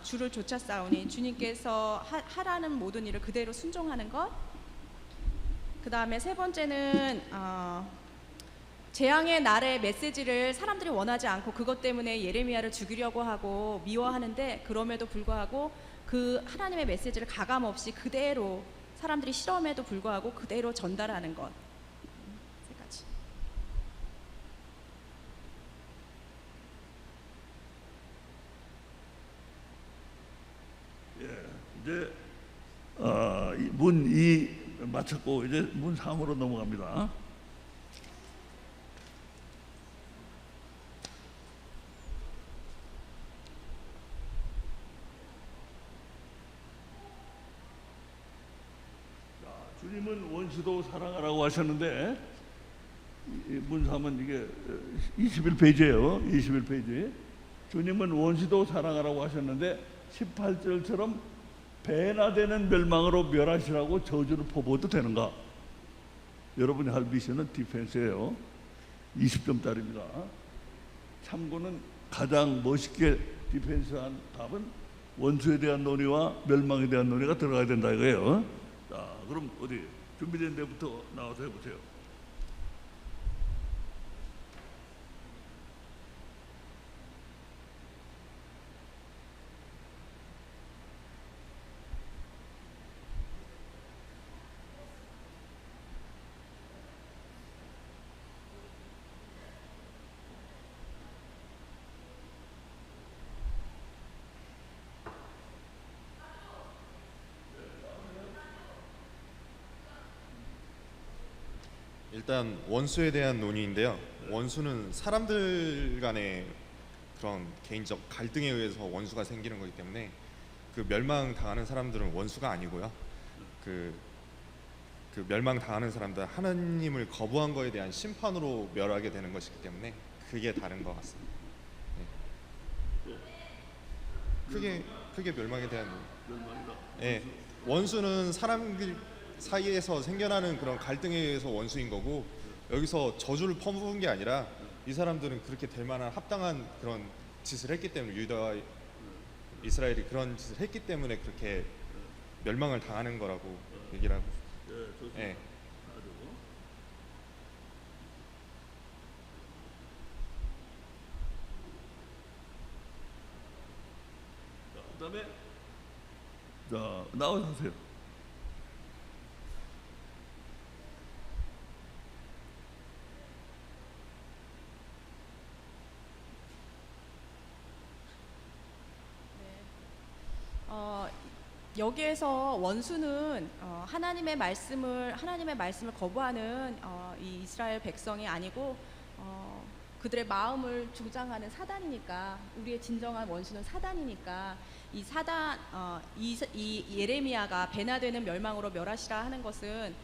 주를 쫓아 싸우니 주님께서 하라는 모든 일을 그대로 순종하는 것. 그 다음에 세 번째는 재앙의 날의 메시지를 사람들이 원하지 않고 그것 때문에 예레미야를 죽이려고 하고 미워하는데, 그럼에도 불구하고 그 하나님의 메시지를 가감없이 그대로 사람들이 싫어함에도 불구하고 그대로 전달하는 것. 세 가지. 이제 문 2 마쳤고 이제 문 3으로 넘어갑니다. 주님은 원수도 사랑하라고 하셨는데, 문 3은 이게 21페이지예요. 21페이지. 주님은 원수도 사랑하라고 하셨는데 18절처럼 배나 되는 멸망으로 멸하시라고 저주를 퍼부어도 되는가? 여러분이 할 미션은 디펜스예요. 20점짜리입니다. 참고는 가장 멋있게 디펜스한 답은 원수에 대한 논의와 멸망에 대한 논의가 들어가야 된다 이거예요. 자, 그럼 어디 준비된 데부터 나와서 해보세요. 일단 원수에 대한 논의인데요. 원수는 사람들 간의 그런 개인적 갈등에 의해서 원수가 생기는 거기 때문에 그 멸망 당하는 사람들은 원수가 아니고요. 그 멸망 당하는 사람들 하나님을 거부한 거에 대한 심판으로 멸하게 되는 것이기 때문에 그게 다른 것 같습니다. 네. 크게 멸망에 대한 네. 원수는 사람들 사이에서 생겨나는 그런 갈등에 의해서 원수인 거고, 여기서 저주를 퍼부은 게 아니라 이 사람들은 그렇게 될 만한 합당한 그런 짓을 했기 때문에, 유다와 이스라엘이 그런 짓을 했기 때문에 그렇게 멸망을 당하는 거라고 얘기를 하고 싶습니다. 네. 그다음에 자, 나와서 하세요. 여기에서 원수는 하나님의 말씀을 거부하는 이 이스라엘 백성이 아니고 그들의 마음을 주장하는 사단이니까, 우리의 진정한 원수는 사단이니까 이 예레미야가 배나 되는 멸망으로 멸하시라 하는 것은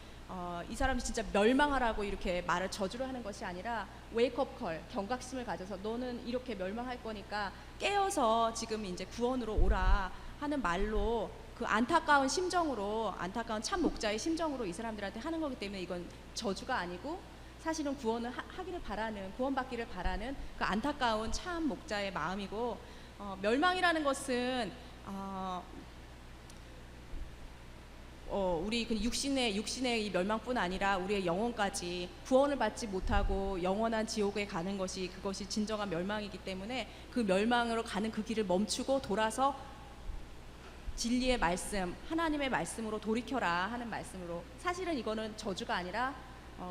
이 사람이 진짜 멸망하라고 이렇게 말을 저주를 하는 것이 아니라 웨이크업 콜, 경각심을 가져서 너는 이렇게 멸망할 거니까 깨어서 지금 이제 구원으로 오라 하는 말로, 그 안타까운 안타까운 참 목자의 심정으로 이 사람들한테 하는 거기 때문에 이건 저주가 아니고 사실은 구원을 구원받기를 바라는 그 안타까운 참 목자의 마음이고, 멸망이라는 것은 우리 그 육신의 이 멸망뿐 아니라 우리의 영혼까지 구원을 받지 못하고 영원한 지옥에 가는 그것이 진정한 멸망이기 때문에 그 멸망으로 가는 그 길을 멈추고 돌아서 진리의 말씀, 하나님의 말씀으로 돌이켜라 하는 말씀으로, 사실은 이거는 저주가 아니라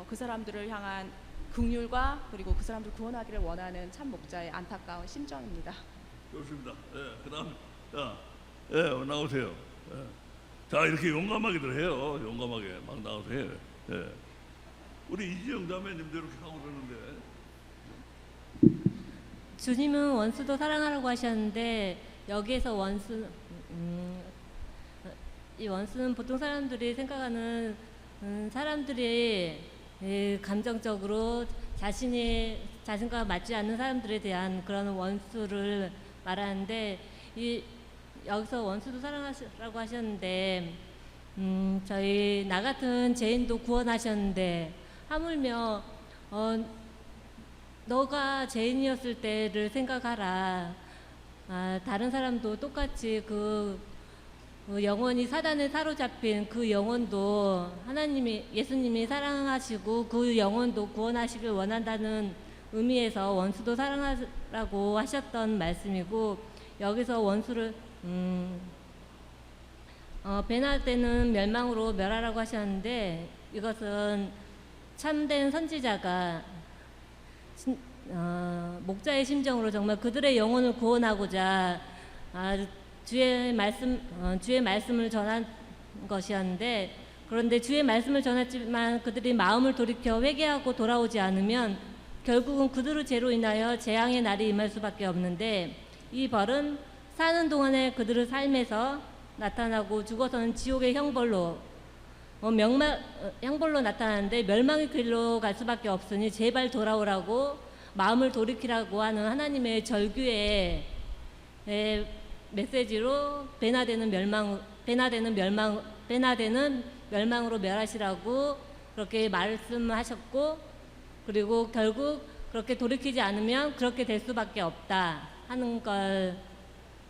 그 사람들을 향한 긍휼과 그리고 그 사람들 구원하기를 원하는 참 목자의 안타까운 심정입니다. 좋습니다. 예, 그다음 나오세요. 자, 이렇게 용감하게들 해요. 용감하게 막 나오세요. 예. 우리 이지영 자매님도 이렇게 하고 그러는데. 주님은 원수도 사랑하라고 하셨는데 여기에서 이 원수는 보통 사람들이 생각하는 사람들이 감정적으로 자신과 맞지 않는 사람들에 대한 그런 원수를 말하는데 여기서 원수도 사랑하라고 하셨는데 저희 나 같은 죄인도 구원하셨는데 하물며 너가 죄인이었을 때를 생각하라. 다른 사람도 똑같이 그 영혼이 사단에 사로잡힌 그 영혼도 예수님이 사랑하시고 그 영혼도 구원하시길 원한다는 의미에서 원수도 사랑하라고 하셨던 말씀이고, 여기서 원수를 배나 때는 멸망으로 멸하라고 하셨는데, 이것은 참된 선지자가 목자의 심정으로 정말 그들의 영혼을 구원하고자 주의 말씀을 전한 것이었는데, 그런데 주의 말씀을 전했지만 그들이 마음을 돌이켜 회개하고 돌아오지 않으면 결국은 그들의 죄로 인하여 재앙의 날이 임할 수밖에 없는데, 이 벌은 사는 동안에 그들의 삶에서 나타나고 죽어서는 지옥의 형벌로 나타나는데 멸망의 길로 갈 수밖에 없으니 제발 돌아오라고 마음을 돌이키라고 하는 하나님의 절규의 메시지로 배나되는 멸망으로 멸하시라고 그렇게 말씀하셨고, 그리고 결국 그렇게 돌이키지 않으면 그렇게 될 수밖에 없다 하는 걸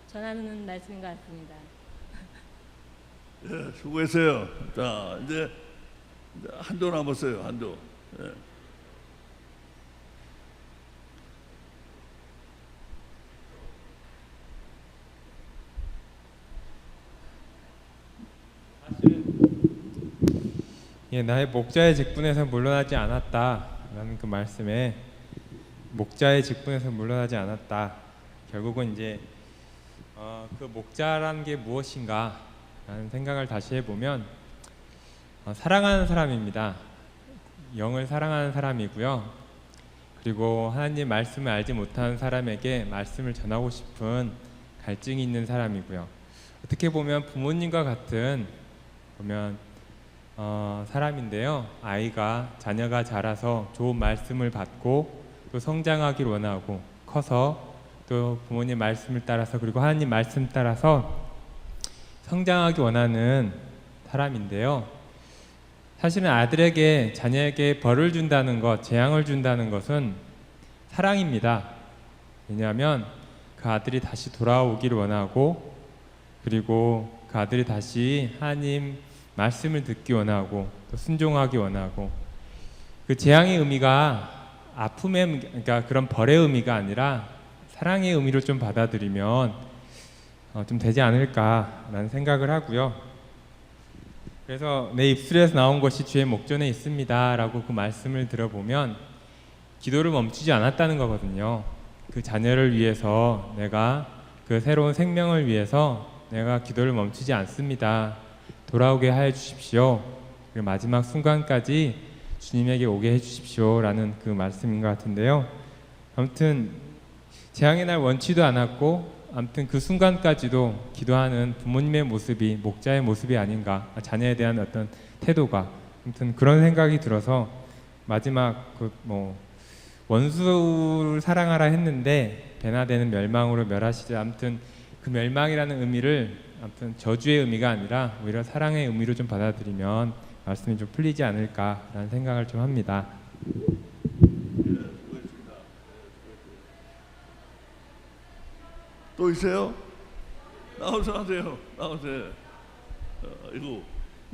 전하는 말씀인 것 같습니다. 예, 수고했어요. 자, 이제 한도 남았어요. 한도. 예. 나의 목자의 직분에서 물러나지 않았다라는 그 말씀에 목자의 직분에서 물러나지 않았다. 결국은 이제 그 목자라는 게 무엇인가라는 생각을 다시 해보면 사랑하는 사람입니다. 영을 사랑하는 사람이고요. 그리고 하나님 말씀을 알지 못하는 사람에게 말씀을 전하고 싶은 갈증이 있는 사람이고요. 어떻게 보면 부모님과 같은 사람인데요. 자녀가 자라서 좋은 말씀을 받고 또 성장하길 원하고 커서 또 부모님 말씀을 따라서 그리고 하나님 말씀 따라서 성장하기 원하는 사람인데요. 사실은 아들에게 자녀에게 벌을 준다는 것, 재앙을 준다는 것은 사랑입니다. 왜냐하면 그 아들이 다시 돌아오기를 원하고 그리고 그 아들이 다시 하나님 말씀을 듣기 원하고 또 순종하기 원하고, 그 재앙의 의미가 그러니까 그런 벌의 의미가 아니라 사랑의 의미로 좀 받아들이면 좀 되지 않을까라는 생각을 하고요. 그래서 내 입술에서 나온 것이 주의 목전에 있습니다 라고 그 말씀을 들어보면 기도를 멈추지 않았다는 거거든요. 그 자녀를 위해서 내가 그 새로운 생명을 위해서 내가 기도를 멈추지 않습니다. 돌아오게 하여 주십시오. 그리고 마지막 순간까지 주님에게 오게 해 주십시오 라는 그 말씀인 것 같은데요. 아무튼 재앙의 날 원치도 않았고 아무튼 그 순간까지도 기도하는 부모님의 모습이 목자의 모습이 아닌가, 자녀에 대한 어떤 태도가, 아무튼 그런 생각이 들어서 마지막 원수를 사랑하라 했는데 배나되는 멸망으로 멸하시자, 아무튼 그 멸망이라는 의미를 저주의 의미가 아니라 오히려 사랑의 의미로 좀 받아들이면 말씀이 좀 풀리지 않을까라는 생각을 좀 합니다. 또 있어요? 나오서 하세요. 나오세요. 이거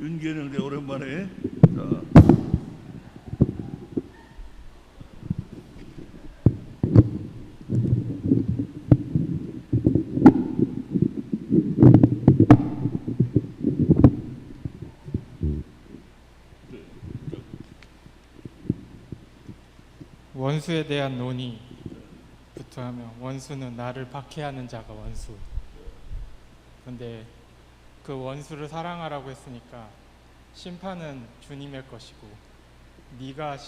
윤계령 오랜만에. 자. 원수에 대한 논의부터 하면, 원수는 나를 박해하는 자가 원수. 근데 그 원수를 사랑하라고 했으니까 심판은 주님의 것이고 네가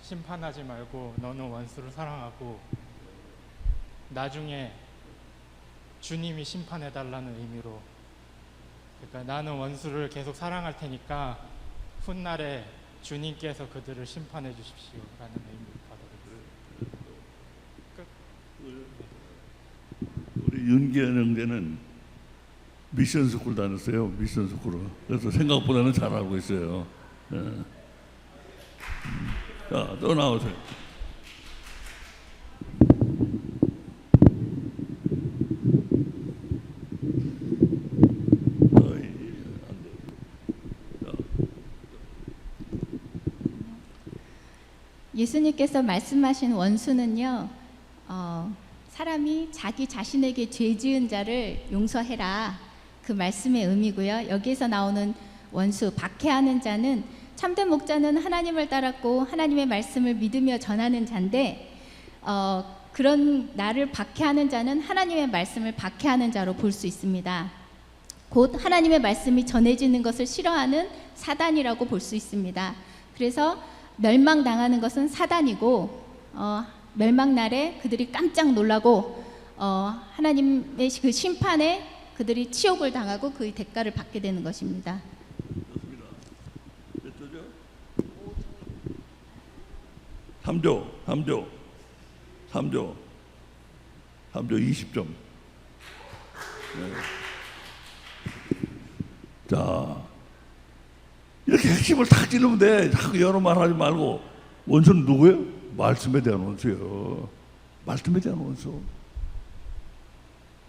심판하지 말고 너는 원수를 사랑하고 나중에 주님이 심판해달라는 의미로, 그러니까 나는 원수를 계속 사랑할 테니까 훗날에 주님께서 그들을 심판해 주십시오라는 의미로 받아들였어요. 우리 윤기현 형제는 미션 스쿨 다녔어요. 미션 스쿨. 그래서 생각보다는 잘 알고 있어요. 자, 또 나오세요. 예수님께서 말씀하신 원수는요, 사람이 자기 자신에게 죄 지은 자를 용서해라, 그 말씀의 의미고요. 여기에서 나오는 원수, 박해하는 자는 참된 목자는 하나님을 따랐고 하나님의 말씀을 믿으며 전하는 자인데, 그런 나를 박해하는 자는 하나님의 말씀을 박해하는 자로 볼 수 있습니다. 곧 하나님의 말씀이 전해지는 것을 싫어하는 사단이라고 볼 수 있습니다. 그래서 멸망당하는 것은 사단이고, 멸망날에 그들이 깜짝 놀라고 하나님의 그 심판에 그들이 치욕을 당하고 그 대가를 받게 되는 것입니다. 좋습니다. 몇 조죠? 3조 20점. 네. 자, 이렇게 핵심을 탁 찌르면 돼. 자꾸 여러 말 하지 말고. 원수는 누구예요? 말씀에 대한 원수예요. 말씀에 대한 원수.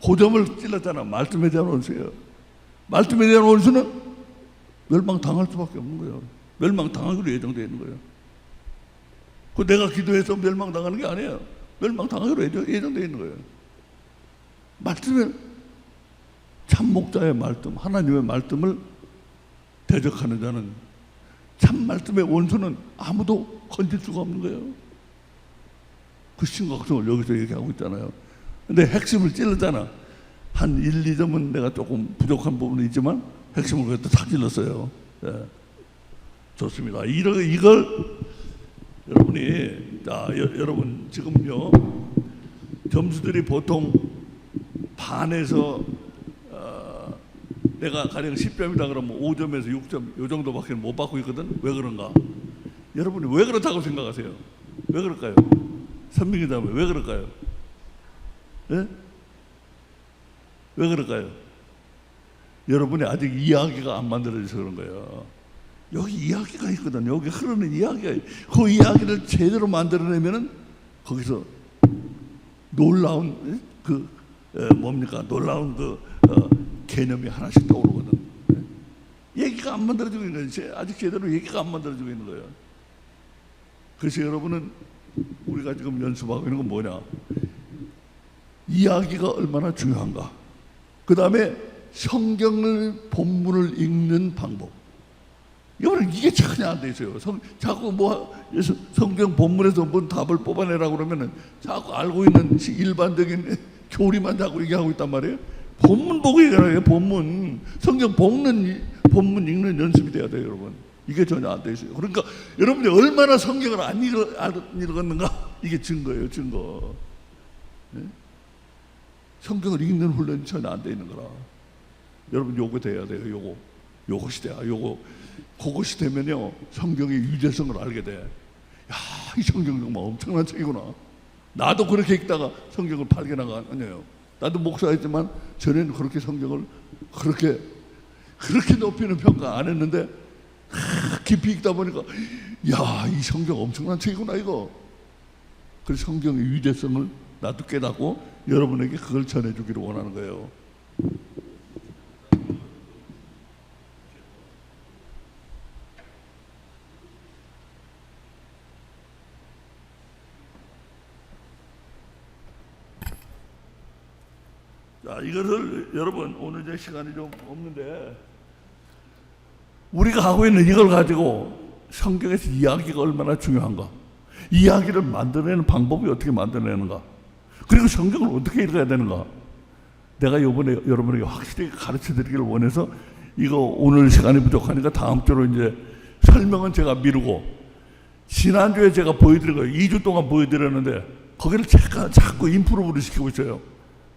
고점을 찔렀잖아. 말씀에 대한 원수예요. 말씀에 대한 원수는 멸망당할 수밖에 없는 거예요. 멸망당하기로 예정되어 있는 거예요. 그 내가 기도해서 멸망당하는 게 아니에요. 멸망당하기로 예정되어 있는 거예요. 말씀에, 참 목자의 말씀, 하나님의 말씀을 대적하는 자는, 참 말씀의 원수는 아무도 건질 수가 없는 거예요. 그 심각성을 여기서 얘기하고 있잖아요. 근데 핵심을 찔렀잖아. 한 1, 2점은 내가 조금 부족한 부분이 있지만 핵심을 그래도 다 찔렀어요. 네. 좋습니다. 이걸 여러분이, 자, 여러분 지금요 점수들이 보통 반에서 내가 가령 10점이다 그러면 5점에서 6점 요 정도밖에 못 받고 있거든. 왜 그런가? 여러분이 왜 그렇다고 생각하세요? 왜 그럴까요? 선민이다면 왜 그럴까요? 예? 왜 그럴까요? 여러분이 아직 이야기가 안 만들어져서 그런 거예요. 여기 이야기가 있거든. 여기 흐르는 이야기가, 그 이야기를 제대로 만들어내면은 거기서 놀라운 놀라운 개념이 하나씩 떠오르거든. 얘기가 안 만들어지고 있는 거예요. 아직 제대로 얘기가 안 만들어지고 있는 거예요. 그래서 여러분은 우리가 지금 연습하고 있는 건 뭐냐? 이야기가 얼마나 중요한가. 그 다음에 성경을 본문을 읽는 방법. 여러분 이게 전혀 안 돼 있어요. 자꾸 성경 본문에서 뭔 답을 뽑아내라고 그러면은 자꾸 알고 있는 일반적인 교리만 자꾸 얘기하고 있단 말이에요. 본문 보고 얘기하래요. 본문. 성경 본문 읽는 연습이 돼야 돼요, 여러분. 이게 전혀 안 돼 있어요. 그러니까 여러분이 얼마나 성경을 안 읽었는가, 이게 증거예요, 증거. 네? 성경을 읽는 훈련이 전혀 안 돼 있는 거라. 여러분 요거 돼야 돼요. 요것이 돼야. 그것이 되면요 성경의 유재성을 알게 돼. 야, 이 성경 정말 엄청난 책이구나. 나도 그렇게 읽다가 성경을 발견한 거 아니에요. 나도 목사였지만 전에는 그렇게 성경을 그렇게 높이는 평가 안 했는데 깊이 읽다 보니까 야, 이 성경 엄청난 책이구나 이거. 그래서 성경의 유재성을 나도 깨닫고 여러분에게 그걸 전해주기를 원하는 거예요. 자, 이것을 여러분 오늘 이제 시간이 좀 없는데 우리가 하고 있는 이걸 가지고 성경에서 이야기가 얼마나 중요한가, 이야기를 만들어내는 방법이 어떻게 만들어내는가, 그리고 성경을 어떻게 읽어야 되는가, 내가 이번에 여러분에게 확실히 가르쳐드리기를 원해서 이거 오늘 시간이 부족하니까 다음 주로 이제 설명은 제가 미루고 지난주에 제가 보여드린 거예요. 2주 동안 보여드렸는데 거기를 자꾸 인프로브를 시키고 있어요.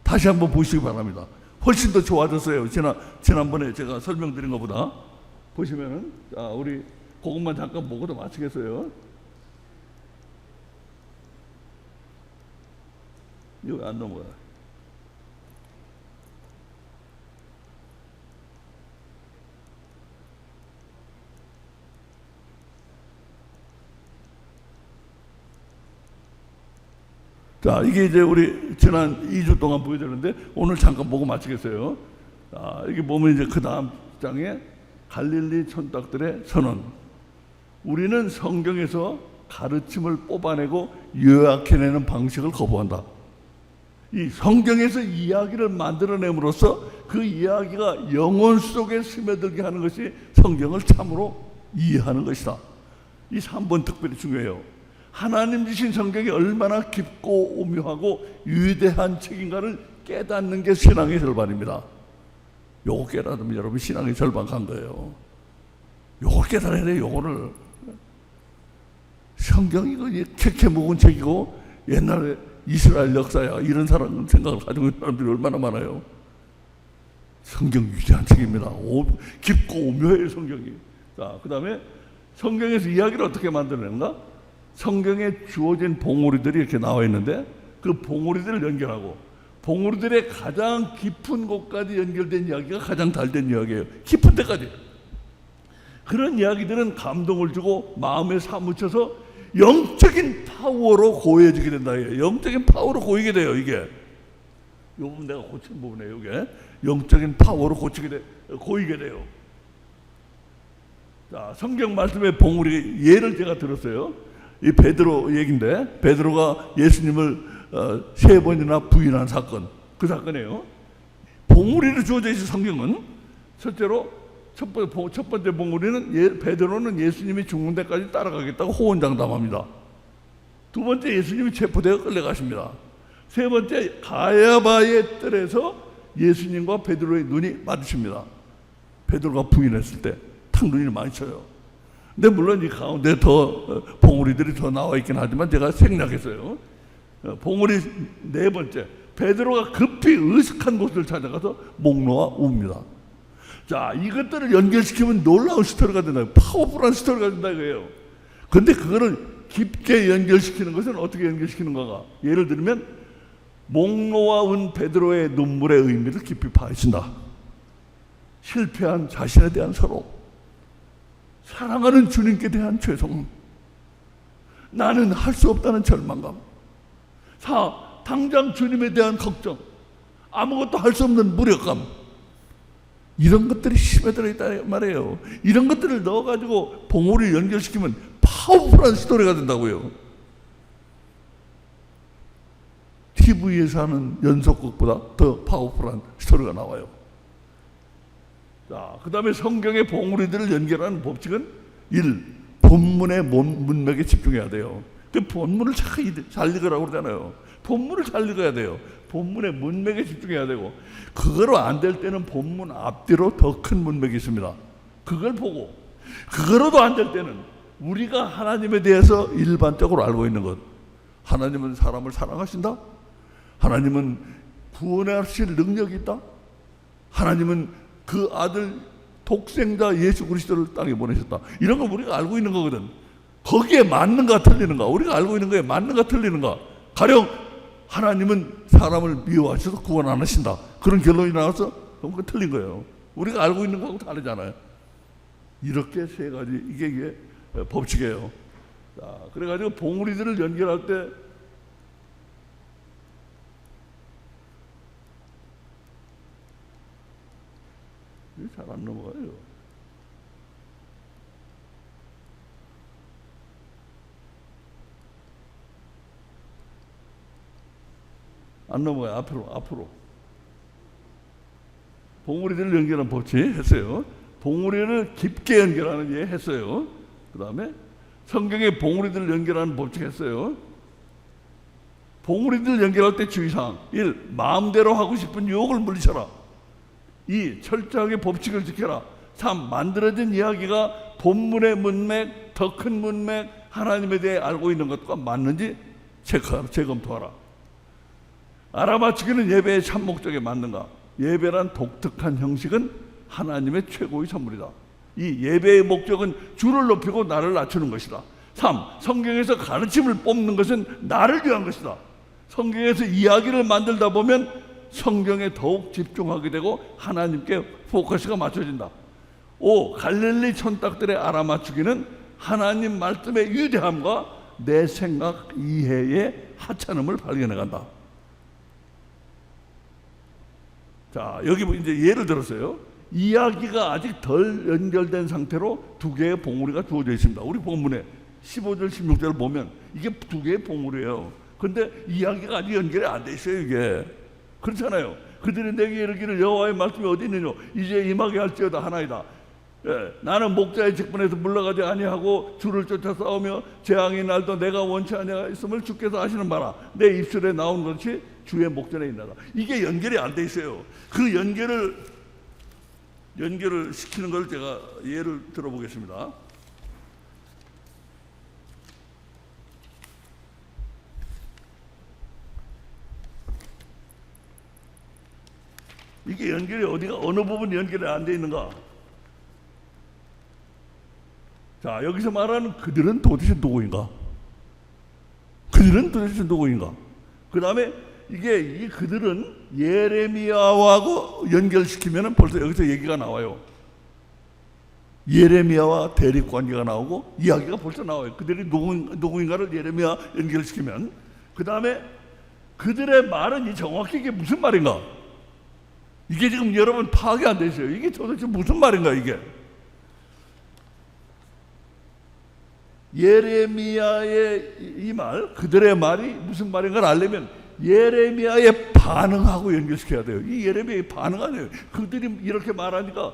다시 한번 보시기 바랍니다. 훨씬 더 좋아졌어요. 지난번에 제가 설명드린 것보다. 보시면은, 자, 우리 그것만 잠깐 보고도 마치겠어요. 이거 왜 안 넘어가요? 자, 이게 이제 우리 지난 2주 동안 보여드렸는데 오늘 잠깐 보고 마치겠어요. 자, 이게 보면 이제 그 다음 장에 갈릴리 촌딱들의 선언. 우리는 성경에서 가르침을 뽑아내고 요약해내는 방식을 거부한다. 이 성경에서 이야기를 만들어냄으로써 그 이야기가 영혼 속에 스며들게 하는 것이 성경을 참으로 이해하는 것이다. 이 3번 특별히 중요해요. 하나님 주신 성경이 얼마나 깊고 오묘하고 위대한 책인가를 깨닫는 게 신앙의 절반입니다. 요거 깨달으면 여러분 신앙의 절반 간 거예요. 요걸 깨달아야 돼요. 요거를. 성경이 이거 캐캐 묵은 책이고 옛날에 이스라엘 역사야 이런 생각을 가지고 있는 사람들이 얼마나 많아요. 성경 위대한 책입니다. 깊고 오묘해요 성경이. 자, 그 다음에 성경에서 이야기를 어떻게 만들어내는가? 성경에 주어진 봉우리들이 이렇게 나와 있는데 그 봉우리들을 연결하고 봉우리들의 가장 깊은 곳까지 연결된 이야기가 가장 잘된 이야기예요. 깊은 데까지. 그런 이야기들은 감동을 주고 마음에 사무쳐서 영적인 파워로 고여지게 된다. 영적인 파워로 고이게 돼요. 이게 이 부분 내가 고친 부분이에요. 이게 영적인 파워로 고이게 돼요. 자, 성경 말씀의 봉우리 예를 제가 들었어요. 이 베드로 얘기인데 베드로가 예수님을 3번이나 부인한 사건, 그 사건이에요. 봉우리로 주어져 있는 성경은 첫째로 첫 번째 봉우리는 베드로는 예수님이 죽는 데까지 따라가겠다고 호언장담합니다. 두 번째 예수님이 체포되어 끌려가십니다. 세 번째 가야바의 뜰에서 예수님과 베드로의 눈이 마주칩니다. 베드로가 부인했을 때 탁 눈이 많이 쳐요. 근데 물론 이 가운데 더 봉우리들이 더 나와 있긴 하지만 제가 생략했어요. 봉우리 네 번째, 베드로가 급히 으슥한 곳을 찾아가서 목 놓아 웁니다. 자, 이것들을 연결시키면 놀라운 스토리가 된다. 파워풀한 스토리가 된다 이거예요. 근데 그거를 깊게 연결시키는 것은 어떻게 연결시키는가가, 예를 들면 목 놓아 운 베드로의 눈물의 의미를 깊이 파헤친다. 실패한 자신에 대한 서로, 사랑하는 주님께 대한 죄송, 나는 할 수 없다는 절망감, 당장 주님에 대한 걱정, 아무것도 할 수 없는 무력감, 이런 것들이 심해들어 있다 말이에요. 이런 것들을 넣어가지고 봉우리를 연결시키면 파워풀한 스토리가 된다고요. TV에서 하는 연속극보다 더 파워풀한 스토리가 나와요. 자, 그 다음에 성경의 봉우리들을 연결하는 법칙은 1. 본문의 문맥에 집중해야 돼요. 그 본문을 잘 읽으라고 그러잖아요. 본문을 잘 읽어야 돼요. 본문의 문맥에 집중해야 되고, 그거로 안 될 때는 본문 앞뒤로 더 큰 문맥이 있습니다. 그걸 보고, 그거로도 안 될 때는 우리가 하나님에 대해서 일반적으로 알고 있는 것, 하나님은 사람을 사랑하신다, 하나님은 구원하실 능력이 있다, 하나님은 그 아들 독생자 예수 그리스도를 땅에 보내셨다, 이런 거 우리가 알고 있는 거거든. 거기에 맞는가 틀리는가, 우리가 알고 있는 거에 맞는가 틀리는가, 가령 하나님은 사람을 미워하셔서 구원 안 하신다, 그런 결론이 나와서 그건 틀린 거예요. 우리가 알고 있는 거하고 다르잖아요. 이렇게 세 가지, 이게 법칙이에요. 자, 그래가지고 봉우리들을 연결할 때 잘 안 넘어가요. 안 넘어가요. 앞으로. 봉우리들을 연결하는 법칙 했어요. 봉우리를 깊게 연결하는 예 했어요. 그 다음에 성경의 봉우리들을 연결하는 법칙 했어요. 봉우리들을 연결할 때 주의사항. 1. 마음대로 하고 싶은 유혹을 물리쳐라. 2. 철저하게 법칙을 지켜라. 3. 만들어진 이야기가 본문의 문맥, 더 큰 문맥, 하나님에 대해 알고 있는 것과 맞는지 재검토하라. 알아맞히기는 예배의 참 목적에 맞는가? 예배란 독특한 형식은 하나님의 최고의 선물이다. 이 예배의 목적은 주를 높이고 나를 낮추는 것이다. 3. 성경에서 가르침을 뽑는 것은 나를 위한 것이다. 성경에서 이야기를 만들다 보면 성경에 더욱 집중하게 되고 하나님께 포커스가 맞춰진다. 5. 갈릴리 촌딱들의 알아맞추기는 하나님 말씀의 위대함과 내 생각 이해의 하찮음을 발견해간다. 자, 여기 이제 예를 들었어요. 이야기가 아직 덜 연결된 상태로 두 개의 봉우리가 주어져 있습니다. 우리 본문에 15절 16절을 보면 이게 두 개의 봉우리예요. 근데 이야기가 아직 연결이 안 돼 있어요. 이게 그렇잖아요. 그들이 내게 이르기를 여호와의 말씀이 어디 있느냐 이제 임하게 할지어다 하나이다. 예, 나는 목자의 직분에서 물러가지 아니하고 주를 쫓아 싸우며 재앙이 날도 내가 원치 아니하였음을 주께서 아시는 바라. 내 입술에 나온 것이 주의 목전에 있나다. 이게 연결이 안 돼 있어요. 그 연결을 시키는 걸 제가 예를 들어보겠습니다. 이게 연결이 어느 부분이 연결이 안 돼 있는가? 자, 여기서 말하는 그들은 도대체 누구인가? 그들은 도대체 누구인가? 그 다음에 이 그들은 예레미야하고 연결시키면 벌써 여기서 얘기가 나와요. 예레미야와 대립관계가 나오고 이야기가 벌써 나와요. 그들이 누구인가를 예레미야 연결시키면 그 다음에 그들의 말은 정확히 이게 무슨 말인가? 이게 지금 여러분 파악이 안 되세요. 이게 도대체 무슨 말인가 이게? 예레미야의 이 말, 그들의 말이 무슨 말인가를 알려면 예레미야의 반응하고 연결시켜야 돼요. 이 예레미야의 반응하네요. 그들이 이렇게 말하니까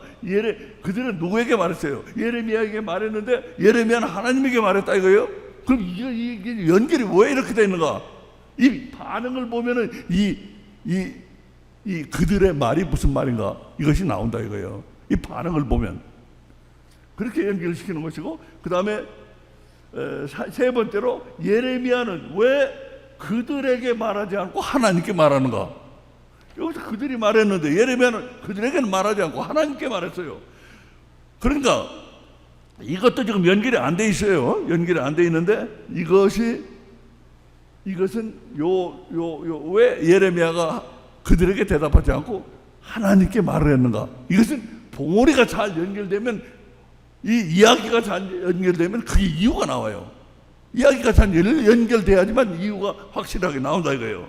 그들은 누구에게 말했어요? 예레미야에게 말했는데 예레미야는 하나님에게 말했다 이거예요? 그럼 이게 연결이 왜 이렇게 되는가? 이 반응을 보면은 이 그들의 말이 무슨 말인가? 이것이 나온다 이거예요. 이 반응을 보면 그렇게 연결시키는 것이고 그 다음에 세 번째로 예레미야는 왜 그들에게 말하지 않고 하나님께 말하는가? 여기서 그들이 말했는데 예레미야는 그들에게는 말하지 않고 하나님께 말했어요. 그러니까 이것도 지금 연결이 안 돼 있어요. 연결이 안 돼 있는데 이것은 왜 예레미야가 그들에게 대답하지 않고 하나님께 말을 했는가? 이것은 봉오리가 잘 연결되면 이 이야기가 잘 연결되면 그게 이유가 나와요. 이야기가 잘 연결돼야지만 이유가 확실하게 나온다 이거예요.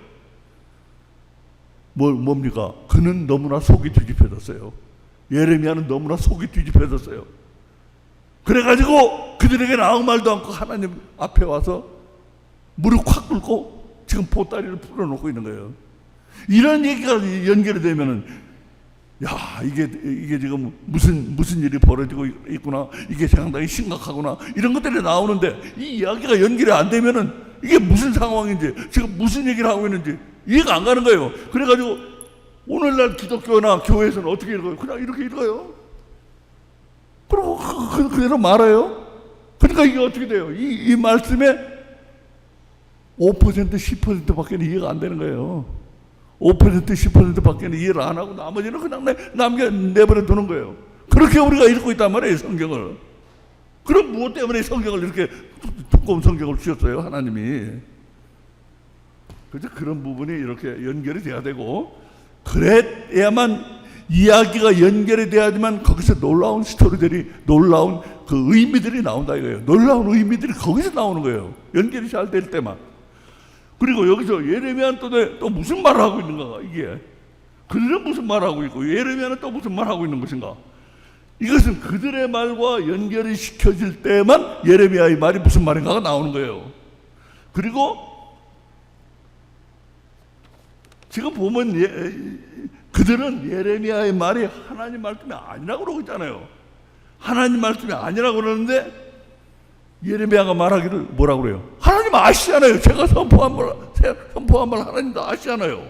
뭡니까? 그는 너무나 속이 뒤집혀졌어요. 예레미야는 너무나 속이 뒤집혀졌어요. 그래가지고 그들에게는 아무 말도 않고 하나님 앞에 와서 무릎 확 꿇고 지금 보따리를 풀어놓고 있는 거예요. 이런 얘기가 연결이 되면은 야 이게 지금 무슨 일이 벌어지고 있구나, 이게 상당히 심각하구나, 이런 것들이 나오는데 이 이야기가 연결이 안 되면은 이게 무슨 상황인지 지금 무슨 얘기를 하고 있는지 이해가 안 가는 거예요. 그래가지고 오늘날 기독교나 교회에서는 어떻게 읽어요? 그냥 이렇게 읽어요. 그리고 그대로 말해요. 그러니까 이게 어떻게 돼요? 이 말씀에 5% 10%밖에 이해가 안 되는 거예요. 5% 10%밖에 이해를 안 하고 나머지는 그냥 내버려 두는 거예요. 그렇게 우리가 읽고 있단 말이에요, 성경을. 그럼 무엇 때문에 성경을 이렇게 두꺼운 성경을 주셨어요, 하나님이? 그래서 그런 부분이 이렇게 연결이 돼야 되고, 그래야만 이야기가 연결이 돼야지만 거기서 놀라운 스토리들이, 놀라운 그 의미들이 나온다 이거예요. 놀라운 의미들이 거기서 나오는 거예요, 연결이 잘 될 때만. 그리고 여기서 예레미야는 또 무슨 말을 하고 있는가? 이게 그들은 무슨 말을 하고 있고 예레미야는 또 무슨 말을 하고 있는 것인가? 이것은 그들의 말과 연결이 시켜질 때만 예레미야의 말이 무슨 말인가가 나오는 거예요. 그리고 지금 보면 그들은 예레미야의 말이 하나님 말씀이 아니라고 그러고 있잖아요. 하나님 말씀이 아니라고 그러는데 예레미야가 말하기를 뭐라고 그래요? 하나님 아시잖아요. 제가 선포한 말 하나님도 아시잖아요.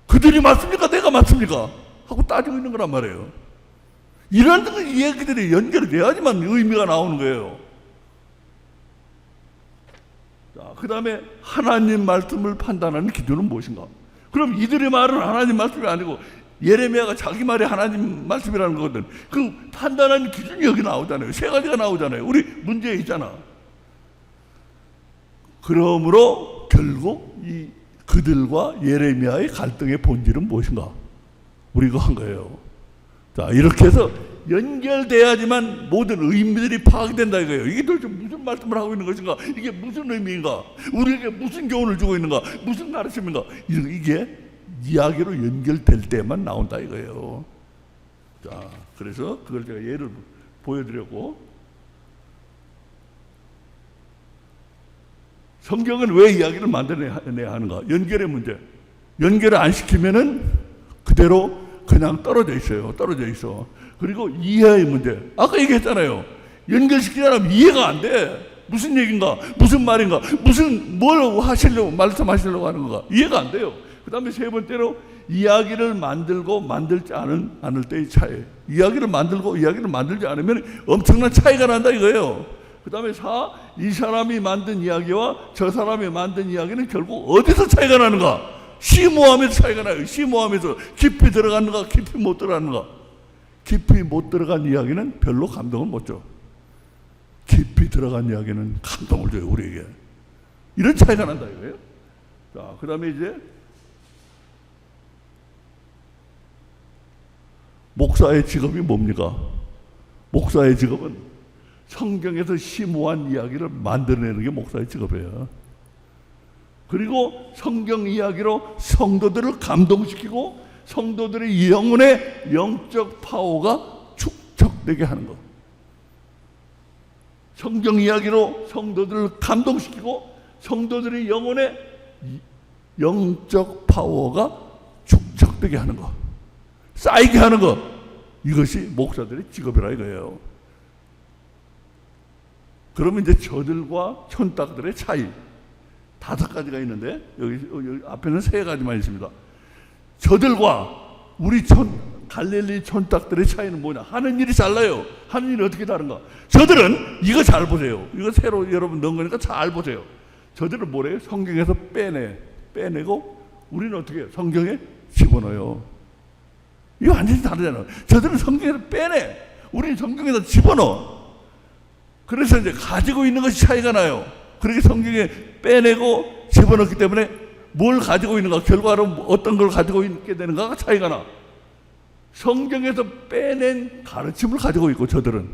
그들이 맞습니까? 내가 맞습니까? 하고 따지고 있는 거란 말이에요. 이런 얘기들이 연결이 돼야지만 의미가 나오는 거예요. 자, 그 다음에 하나님 말씀을 판단하는 기준은 무엇인가? 그럼 이들의 말은 하나님 말씀이 아니고 예레미야가 자기 말이 하나님 말씀이라는 거거든. 그 판단하는 기준이 여기 나오잖아요. 세 가지가 나오잖아요. 우리 문제에 있잖아. 그러므로 결국 이 그들과 예레미야의 갈등의 본질은 무엇인가? 우리가 한 거예요. 자, 이렇게 해서 연결돼야지만 모든 의미들이 파악이 된다 이거예요. 이게 도대체 무슨 말씀을 하고 있는 것인가? 이게 무슨 의미인가? 우리에게 무슨 교훈을 주고 있는가? 무슨 가르침인가? 이게 이야기로 연결될 때만 나온다 이거예요. 자, 그래서 그걸 제가 예를 보여드렸고, 성경은 왜 이야기를 만들어내야 하는가? 연결의 문제. 연결을 안 시키면은 그대로 그냥 떨어져 있어요. 떨어져 있어. 그리고 이해의 문제. 아까 얘기했잖아요. 연결시키지 않으면 이해가 안 돼. 무슨 얘기인가? 무슨 말인가? 뭘 하시려고, 말씀하시려고 하는 건가? 이해가 안 돼요. 그 다음에 세 번째로 이야기를 만들고 만들지 않을 때의 차이. 이야기를 만들고 이야기를 만들지 않으면 엄청난 차이가 난다 이거예요. 그 다음에 이 사람이 만든 이야기와 저 사람이 만든 이야기는 결국 어디서 차이가 나는가? 심오함에서 차이가 나요. 심오함에서 깊이 들어가는가, 깊이 못 들어가는가. 깊이 못 들어간 이야기는 별로 감동을 못 줘. 깊이 들어간 이야기는 감동을 줘요, 우리에게. 이런 차이가 난다 이거예요. 자, 그 다음에 이제 목사의 직업이 뭡니까? 목사의 직업은 성경에서 심오한 이야기를 만들어내는 게 목사의 직업이에요. 그리고 성경 이야기로 성도들을 감동시키고 성도들의 영혼의 영적 파워가 축적되게 하는 것. 성경 이야기로 성도들을 감동시키고 성도들의 영혼의 영적 파워가 축적되게 하는 것. 쌓이게 하는 것. 이것이 목사들의 직업이라 이거예요. 그러면 이제 저들과 촌딱들의 차이 5가지가 있는데 여기 앞에는 3가지만 있습니다. 저들과 우리 갈릴리 촌딱들의 차이는 뭐냐? 하는 일이 달라요. 하는 일이 어떻게 다른가? 저들은 이거 잘 보세요. 이거 새로 여러분 넣은 거니까 잘 보세요. 저들은 뭐래요? 성경에서 빼내고 우리는 어떻게 해요? 성경에 집어넣어요. 이거 완전히 다르잖아요. 저들은 성경에서 빼내. 우리는 성경에서 집어넣어. 그래서 이제 가지고 있는 것이 차이가 나요. 그렇게 성경에 빼내고 집어넣기 때문에 뭘 가지고 있는가, 결과로 어떤 걸 가지고 있게 되는가가 차이가 나. 성경에서 빼낸 가르침을 가지고 있고 저들은,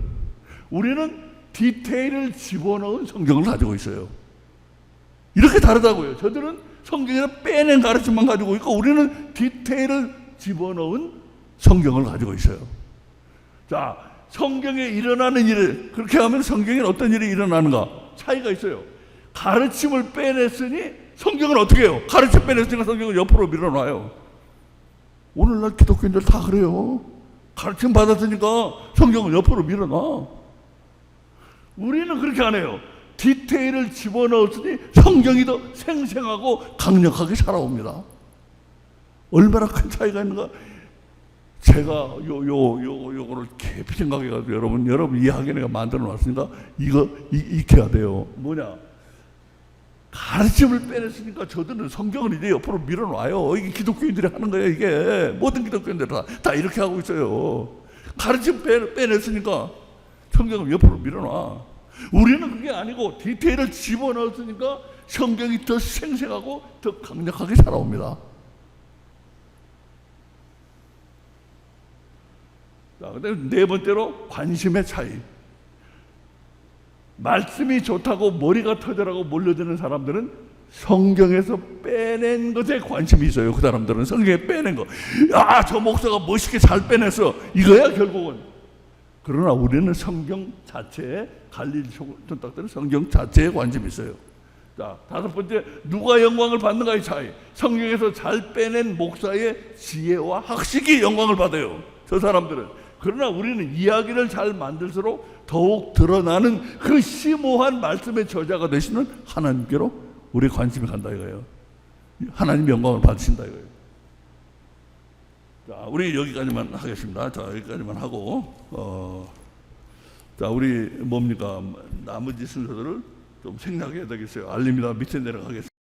우리는 디테일을 집어넣은 성경을 가지고 있어요. 이렇게 다르다고요. 저들은 성경에서 빼낸 가르침만 가지고 있고 우리는 디테일을 집어넣은 성경을 가지고 있어요. 자, 성경에 일어나는 일, 그렇게 하면 성경에 어떤 일이 일어나는가? 차이가 있어요. 가르침을 빼냈으니 성경은 어떻게 해요? 가르침 빼냈으니까 성경을 옆으로 밀어놔요. 오늘날 기독교인들 다 그래요. 가르침 받았으니까 성경을 옆으로 밀어놔. 우리는 그렇게 안 해요. 디테일을 집어넣었으니 성경이 더 생생하고 강력하게 살아옵니다. 얼마나 큰 차이가 있는가? 제가 요거를 깊이 생각해가지고 여러분 이해하게 내가 만들어 놨으니까 이거 익혀야 돼요. 뭐냐? 가르침을 빼냈으니까 저들은 성경을 이제 옆으로 밀어놔요. 이게 기독교인들이 하는 거예요. 이게 모든 기독교인들 다 이렇게 하고 있어요. 가르침 빼냈으니까 성경을 옆으로 밀어놔. 우리는 그게 아니고 디테일을 집어넣었으니까 성경이 더 생생하고 더 강력하게 살아옵니다. 자, 그다음에 4번째로 관심의 차이. 말씀이 좋다고 머리가 터져라고 몰려드는 사람들은 성경에서 빼낸 것에 관심이 있어요. 그 사람들은 성경에 빼낸 거. 야, 저 목사가 멋있게 잘 빼냈어. 이거야 결국은. 그러나 우리는 성경 자체에, 갈릴리 촌딱들은 성경 자체에 관심이 있어요. 자, 5번째, 누가 영광을 받는가의 차이. 성경에서 잘 빼낸 목사의 지혜와 학식이 영광을 받아요. 저 사람들은. 그러나 우리는 이야기를 잘 만들수록 더욱 드러나는 그 심오한 말씀의 저자가 되시는 하나님께로 우리 관심이 간다 이거예요. 하나님 영광을 받으신다 이거예요. 자, 우리 여기까지만 하겠습니다. 자, 여기까지만 하고 자, 우리 뭡니까? 나머지 순서들을 좀 생략해야 되겠어요. 알립니다. 밑에 내려가겠습니다.